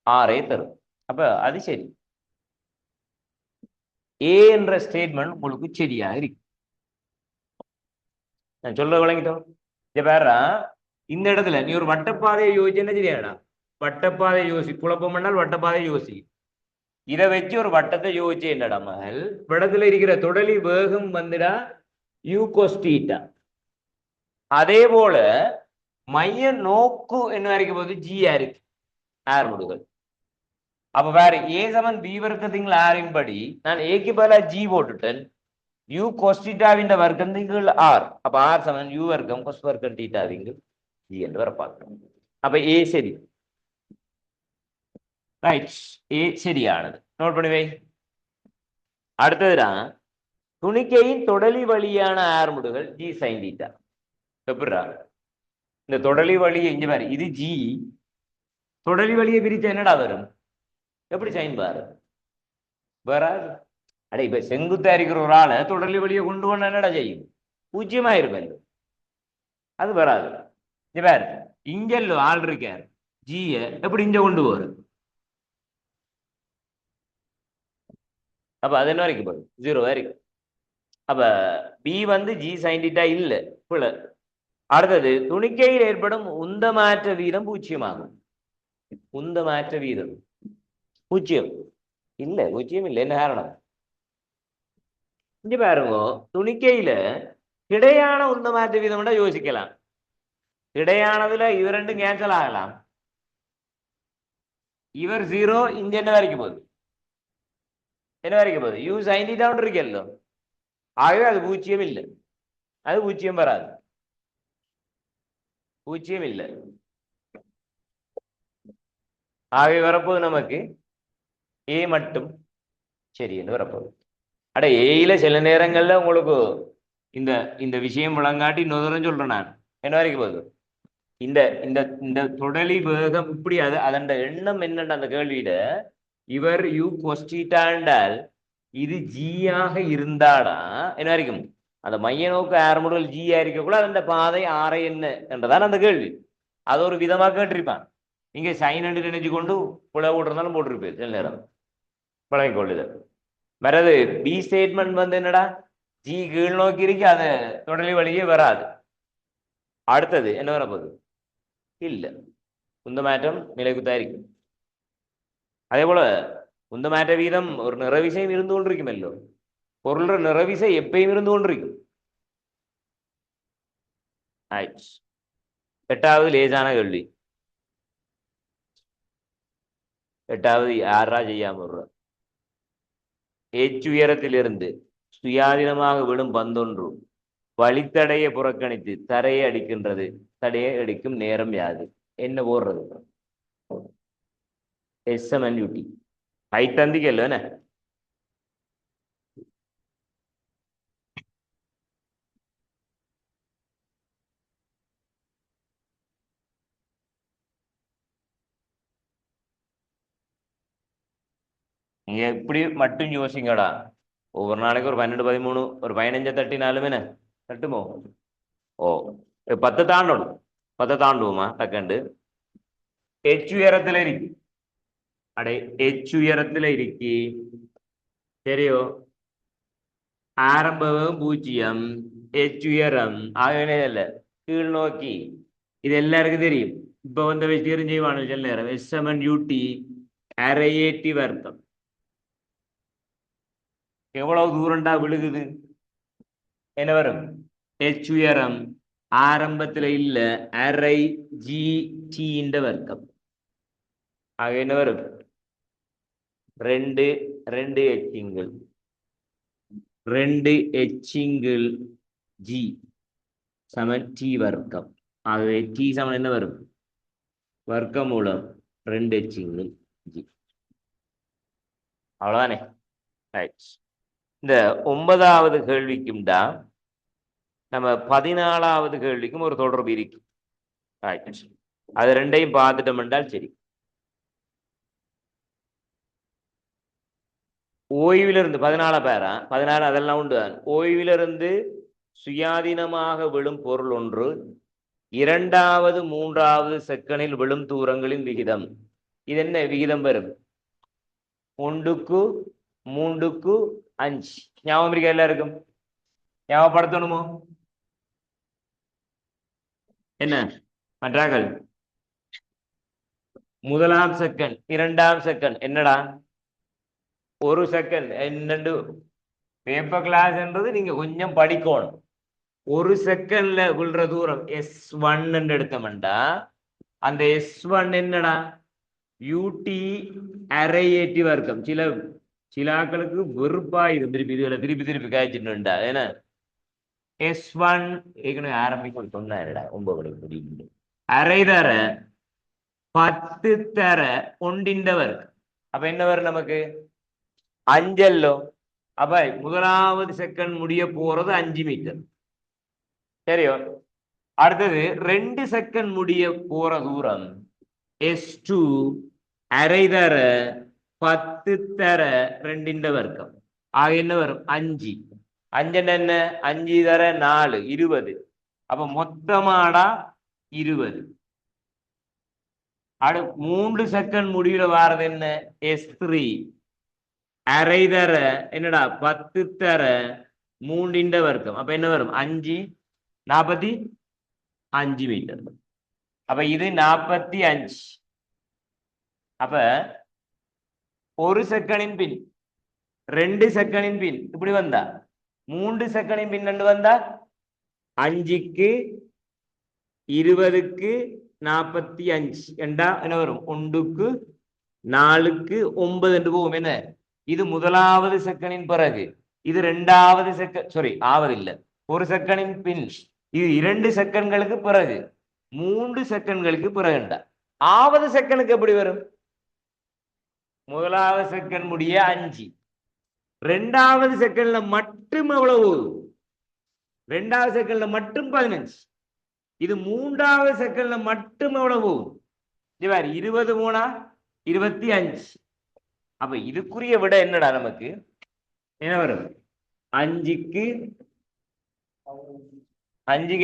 ஆரை தரும். அப்ப அது சரி, ஏ என்ற ஸ்டேட்மெண்ட் உங்களுக்கு சரியா இருக்கு. நான் சொல்ற விளங்கிட்டோம். வேறா இந்த இடத்துல நீ ஒரு வட்டப்பாதையை யோசிச்சு என்ன சரியாடா? வட்டப்பாதை யோசி, குழப்பம் பண்ணால் வட்டப்பாதை யோசி. இதை வச்சு ஒரு வட்டத்தை யோசிச்சு என்னடா மகள், இடத்துல இருக்கிற தொடலி வேகம் வந்துடா u cos தீட்டா. அதே போல மைய நோக்கு என்ன வரைக்கும் போது ஜியா இருக்கு ஆர்முடுகள். அப்ப வேற ஏ சமன் பி வர்க்கத்திங்கள் ஆரின் படி நான் ஏக்கு பதிலா ஜி போட்டுட்டேன். u cos தீட்டாவின் வர்க்கத்திங்கள் ஆர். அப்ப ஆர் சமன் u வர்க்கம் கொஸ் வர்க்கம் தீட்டாவிங்கள் ஜி என்று வர பார்க்கணும். அப்ப ஏ சரி. ரைட், ஏ சரியானது. நோட் பண்ணுவே. அடுத்ததுதான் துணிக்கையின் தொடலி வழியான ஆர்முடுகள் ஜி சைன் தீட்டா. எப்படா இந்த தொடலி வழியை இங்க பாரு, இது ஜி. தொடலி வழியை பிரிச்சா என்னடா வரும்? எப்படி சைன் பாரு வராது. அட இப்ப செங்குத்தா இருக்கிற ஒரு ஆளை தொடலி வழியை கொண்டு போன என்னடா செய்யும்? 0 இருப்பேன், அது வராது. பாரு இங்கெல்லோ ஆள் இருக்கார், ஜிய எப்படி இங்க கொண்டு போற? அப்ப அது என்ன வரைக்கும் போகுது? 0 வரைக்கும். அப்ப பி வந்து ஜி சைன் தீட்டா இல்ல புள்ள. அடுத்தது துணிக்கையில் ஏற்படும் உந்த மாற்ற வீதம் 0 ஆகும். உந்த மாற்ற வீதம் பூஜ்ஜியம் இல்ல, பூஜ்ஜியம் இல்லை. என்ன காரணம்? இங்க பாருங்க, துணிக்கையில கிடையான உந்த மாற்ற வீதம் யோசிக்கலாம். கிடையானதுல இது ரெண்டும் கேன்சல் ஆகலாம். இவர் 0, இங்க என்ன வரைக்கும் போகுது? என்ன வரைக்கும் போகுது? யூ சைன் டவுன் இருக்கല്ലോ. ஆகவே அது பூஜ்ஜியம் இல்லை, அது பூஜ்ஜியம் வராது, பூஜ்ஜியம் இல்லை. ஆகவே வரப்போது நமக்கு ஏ மட்டும் சரி என்று வரப்போகுது. அட ஏயில சில நேரங்கள்ல உங்களுக்கு இந்த இந்த விஷயம் விளங்காட்டி இன்னொரு சொல்றேன் நான். என்ன வரைக்கும் போகுது? இந்த இந்த இந்த தொடலி வேகம் இப்படி அதன் எண்ணம் என்னன்ற அந்த கேள்வியில இவர் யூ கொஸ்டிட்டாண்டால் இது ஜியாக இருந்தாடா என்ன வரைக்கும் அந்த மைய நோக்கு ஆறு முதல் ஜியா இருக்கக்கூட அந்த பாதை ஆரை என்ன என்றதான் அந்த கேள்வி. அது ஒரு விதமாக கேட்டிருப்பான். நீங்க சைன் என்று நினைச்சு கொண்டு புல விட்டுருந்தாலும் போட்டிருப்பேன் சில நேரம் பழகிக் கொள்ளுதல். வரது பி ஸ்டேட்மெண்ட் வந்து என்னடா, ஜி கீழ் நோக்கி இருக்கு, அது தொடலி வழியே வராது. அடுத்தது என்ன வரப்போகுது? இல்ல, உந்த மாற்றம் நிலைக்குத்தான் இருக்கும். அதே போல உந்த மாற்ற வீதம் ஒரு நிறவிசையும் இருந்து கொண்டிருக்குமல்லோ. பொருள் நிறவிசை எப்பயும் இருந்து கொண்டிருக்கும். எட்டாவது லேசான கேள்வி. எட்டாவது யாரா செய்யாம விடுற? உயரத்திலிருந்து சுயாதீனமாக விடும் பந்தொன்று வழித்தடையை புறக்கணித்து தரையை அடிக்கின்றது. தடையை அடிக்கும் நேரம் யாது? என்ன போடுறது? SMNUT ஐத்தந்திக்கല്ലോ என்ன? நீங்க எப்படி மட்டும் யோசிங்கடா. ஒவ்வொரு நாளைக்கு ஒரு 12 13 ஒரு 15 தட்டினாலும் என்ன தட்டுமோ? ஓ 10 தாண்டணும். 10 தாண்டுவோமா டக்கண்டு? உயரத்துல இருக்கு. அடே உயரத்துல இருக்கு சரியோ. ஆரம்பம் 0, உயரம் ஆகவே இல்ல கீழ் நோக்கி. இது எல்லாருக்கும் தெரியும். இப்ப வந்து வச்சு தெரிஞ்சு சில நேரம் SMNUT அரையேட்டி வர்க்கம் எவ்வளவு தூரண்டா விழுகுது? என்ன வரும்? உயரம் ஆரம்பத்துல இல்ல அரை GT வர்க்கம். ஆக என்ன வரும்? 2 2 எச்சிங்கள் 2 எச்சிங்கள் G சமன் T வர்க்கம். ஆகவே T சமன் என்ன வரும்? வர்க்கம் மூலம் 2 எச்சிங்கள் G. அவ்வளவுதானே? இந்த 9வது கேள்விக்கும் தான் நம்ம 14வது கேள்விக்கும் ஒரு தொடர்பு இருக்கு. அது ரெண்டையும் பார்த்துட்டோம் என்றால் சரி. ஓய்விலிருந்து 14 பேரா 14 அதெல்லாம் உண்டு. ஓய்விலிருந்து சுயாதீனமாக விழும் பொருள் ஒன்று 2வது 3வது செகண்டில் விழும் தூரங்களின் விகிதம். இது என்ன விகிதம் வரும்? 1க்கு 3க்கு 5. ஞாபகம் இருக்கா எல்லாருக்கும்? ஞாபகப்படுத்தணுமோ என்ன? மற்றாக்கள் முதலாம் செகண்ட் 2ஆம் செகண்ட் என்னடா? 1 செகண்ட் என்னண்டு பேப்பர் கிளாஸ் என்றது நீங்க கொஞ்சம் படிக்கணும். 1 செகண்ட்ல விழுற தூரம் S1 என்று எடுத்தோம்டா அந்த S1 என்னடா? UT அரையேட்டி வர்க்கம். சில ஆக்களுக்கு வெறுப்பாயிரும் திருப்பி காய்ச்சிட்டுண்டா. ஏன்னா S1 ஏற்கனவே ஆரம்பிக்கும் சொன்னாருடா 9 முடியும். அரை தர 10 தர ஒன்றின் வர்க்கம். அப்ப என்ன வரும் நமக்கு? 5. அப்ப முதலாவது செகண்ட் முடிய போறது 5 மீட்டர். சரியோ. அடுத்தது 2 செகண்ட் முடிய போற தூரம் S2 அரை தர 10 தர 2 வர்க்கம். ஆக என்ன வரும்? 5. 5 என்ன? 5 தர 4 20. அப்ப மொத்தமாடா 20. 3 செகண்ட் முடிவுல வாரது என்ன? S3 அரை தர என்னடா 10 தர 3 வர்க்கம். அப்ப என்ன வரும்? 5 45 மீட்டர். அப்ப இது 45. அப்ப ஒரு செகண்டின் பின் 2 செகண்டின் பின் இப்படி வந்தா 3 செகண்டின் பின் வந்தா 5க்கு 20க்கு 45 என்றா என்ன வரும் 1க்கு 4க்கு 9 என்று போகும். என்ன இது முதலாவது செகண்டின் பிறகு, இது இரண்டாவது செகண்ட், சாரி ஆவது இல்ல, ஒரு செகண்டின் பின், இது 2 செகண்ட்களுக்கு பிறகு, 3 செகண்ட்களுக்கு பிறகுண்டா ஆவது செகண்டுக்கு எப்படி வரும்? முதலாவது செகண்ட் முடிய 5, ரெண்டாவது செகண்ட்ல மட்டும் எவ்வளவு? ரெண்டாவது செகண்ட்ல மட்டும் 15. இது மூன்றாவது செகண்ட்ல மட்டும் எவ்வளவு? 20 3 25. அப்ப இதுக்குரிய விட என்னடா நமக்கு என்ன வரும்? 5க்கு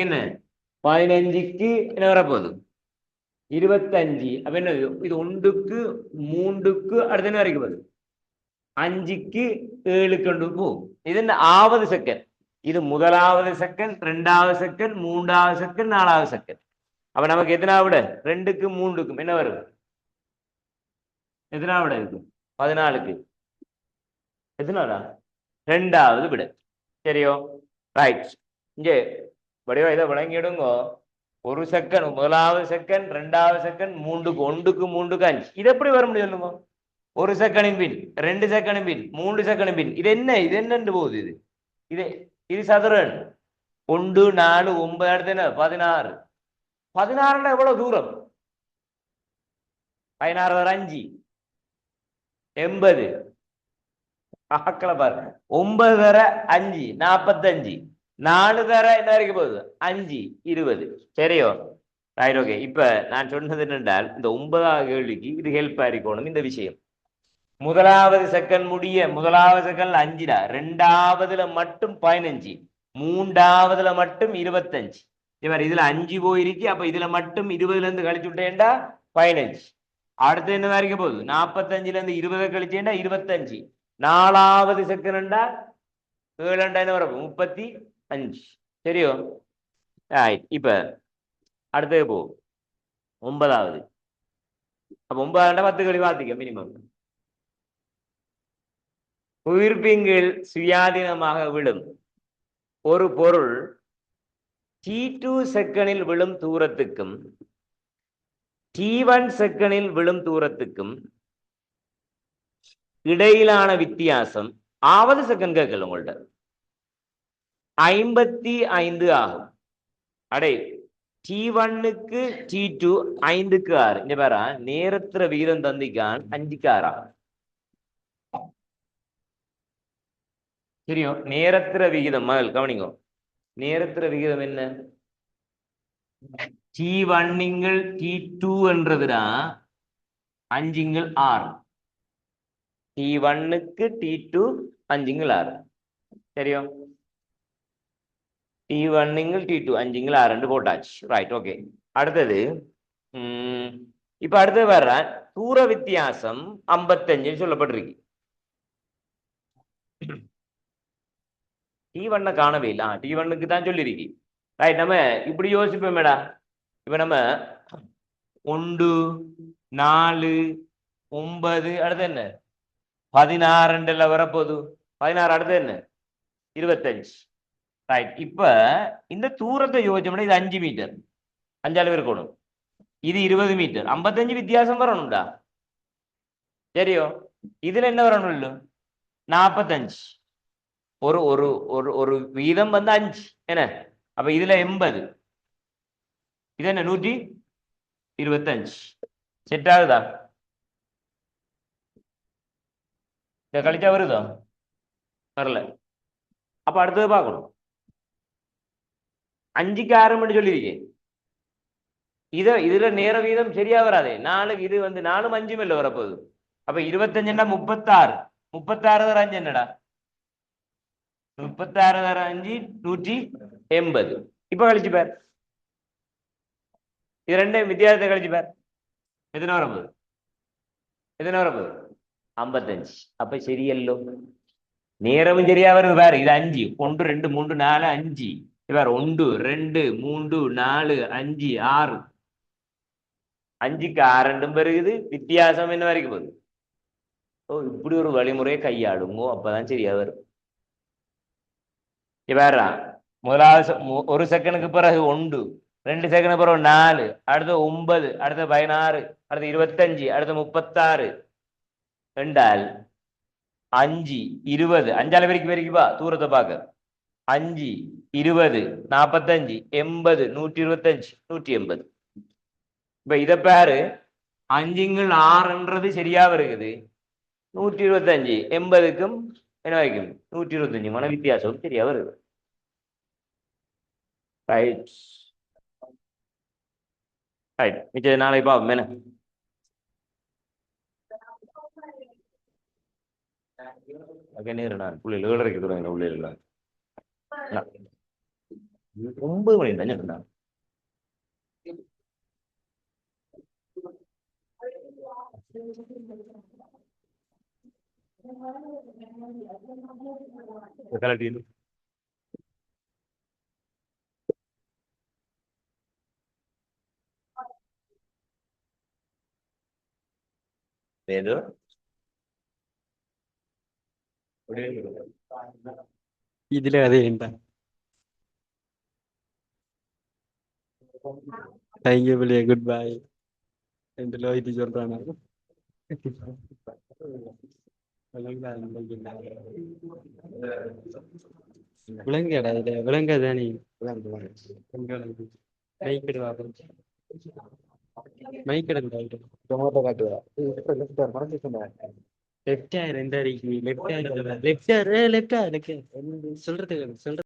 என்ன 15க்கு என்ன வரப்போகுது? 25. அப்ப என்ன இது 1க்கு 3க்கு அடுத்த என்ன வரைக்கும் போகுது? 5க்கு 7க்கு கொண்டு போகும். இது என்ன ஆவது செகண்ட். இது முதலாவது செகண்ட், ரெண்டாவது செகண்ட், மூன்றாவது செகண்ட், நாலாவது செகண்ட். அப்ப நமக்கு எத்தனா விட? 2க்கு 3க்கும் என்ன வரும்? எத்தனா விட இருக்கு? 14க்கு எத்தனாடா? ரெண்டாவது விட. சரியோ? ரைட். இங்கே வடிவா இதை விளங்கிடுங்க. ஒரு செகண்ட், முதலாவது செகண்ட், ரெண்டாவது செகண்ட், 3க்கு 1க்கு 3க்கு 5. இது எப்படி வர முடியும் சொல்லுங்க? ஒரு செகண்டின் பின், 2 செகண்டின் பின், 3 செகண்டின் பின். இது என்னன்னு போகுது? இது சதுரன். 1 4 9 அடுத்து என்ன 16. 16 எவ்வளவு தூரம்? 16 வர 5 80. ஆக்களை பாரு. 9 தர 5 45. 4 தர என்ன வரைக்கும் போகுது? 5 20. சரியோ? Right, okay. இப்ப நான் சொன்னது என்னென்றால், இந்த 9வது கேள்விக்கு இது ஹெல்ப் ஆயிருக்கணும். இந்த விஷயம் முதலாவது செகண்ட் முடிய, முதலாவது செகண்ட்ல 5டா, ரெண்டாவதுல மட்டும் 15, மூன்றாவதுல மட்டும் 25. இவர் இதுல 5 போயிருக்கு. அப்ப இதுல மட்டும் 20ல இருந்து கழிச்சு விட்டேன்டா 15. அடுத்து என்ன வரைக்கும் போகுது? 45ல இருந்து 20 கழிச்சேன்டா 25. நாலாவது செகண்டா 7 என்ன வரும்? 35. சரியோ? இப்ப அடுத்தது போ 9வது. அப்ப 9 10 கழி வாத்திக்க மினிமம். உயிர்ப்பிங்கள் சுயாதீனமாக விழும் ஒரு பொருள் t2 செகண்டில் விழும் தூரத்துக்கும் t1 செகண்டில் விழும் தூரத்துக்கும் இடையிலான வித்தியாசம் ஆவது செகண்ட் கேட்கல உங்கள்ட்ட 55 ஆகும். அடே t1க்கு t2 5க்கு 6. இங்க பாரு, நேரத்திர வீதம் தந்திக்கான் 5க்கு 6. தெரியும் நேரத்திர விகிதம். மகள் கவனிங்க, நேரத்திர விகிதம் என்ன? t1 t2 என்றதுடா 5 6. t1க்கு t2 5 6. சரிയോ? t1 t2 5 6 போட்டாச்சு. Right, okay. அடுத்தது இப்ப அடுத்தது வர்ற தூர வித்தியாசம் 55 சொல்லப்பட்டிருக்கு. t1 காணவே இல்லை. t1க்கு தான் சொல்லிருக்கு. ரைட், நம்ம இப்படி யோசிப்போமேடா. இப்ப நம்ம 1 4 9 அடுத்து என்ன 16 வரப்போகுது. 16 அடுத்து என்ன 25. ரைட், இப்ப இந்த தூரத்தை யோசிச்சோம்னா இது 5 மீட்டர், 5 அளவு இருக்கணும். இது 20 மீட்டர், 55 வித்தியாசம் வரணும்டா. சரியோ? இதுல என்ன வரணும்? இல்லை 45. ஒரு ஒரு ஒரு ஒரு வீதம் வந்து 5 என்ன? அப்ப இதுல 80, இது என்ன 125. செட் ஆகுதா? இத கழிச்சா வருதா? வரல. அப்ப அடுத்தது பார்க்கணும். 5க்கு 6 சொல்லியிருக்கேன். இதுல நேர வீதம் சரியா வராதே. 4 இது வந்து 4 5 மேல வரப்போகுது. அப்ப 25 36. 36 தர 5 என்னடா? 36 தர 5 180. இப்ப கழிச்சு பார், இது ரெண்டையும் வித்தியாசத்தை கழிச்சு பார். எத்தனை வரப்போகுது? 55. அப்ப சரியல்லோ, நேரமும் சரியா வருது பாரு. இது 5 1 2 3 4 5. வேற 1 2 3 4 5 6. 5க்கு 6 பெருகுது. வித்தியாசம் என்ன வரைக்கும் போகுது? ஓ இப்படி ஒரு வழிமுறையை கையாளுங்கோ அப்பதான் சரியா வரும். வேறா முதலாவது ஒரு செகண்டுக்கு பிறகு 1, 2 செகண்ட் பிறகு 4, அடுத்து 9, அடுத்து 16, அடுத்து 25, அடுத்து 36 என்றால் 5, 20 அஞ்சால பெருக்கிப்பா தூரத்தை பார்க்க 5, 20, 45, 80, 125, 180. இப்ப இத பாரு 5×6 சரியா வருகிறது. 125 80க்கும் என்ன வைக்கும் 125 மன வித்தியாசம் சரியா வருது. ரைட் ரைட் மிச்ச நாளை பாப்போம் என்ன. நான் புள்ளைகள் 7:30 தொடங்கின பிள்ளைகள் 9 மணி தான் சொன்னான். ஏதோ இதுல அதே என்ன தேங்க்யூ பிள்ளைய குட் பை என்று லோஹித் சொல்றானா விலங்கடா இது விலங்காதானே மைக்கெடு வாப்போம் மைக்கெடு காட்டுவா லெஃப்ட் ஹேர் எந்த அடிக்கு left hair left hair left hair சொல்றது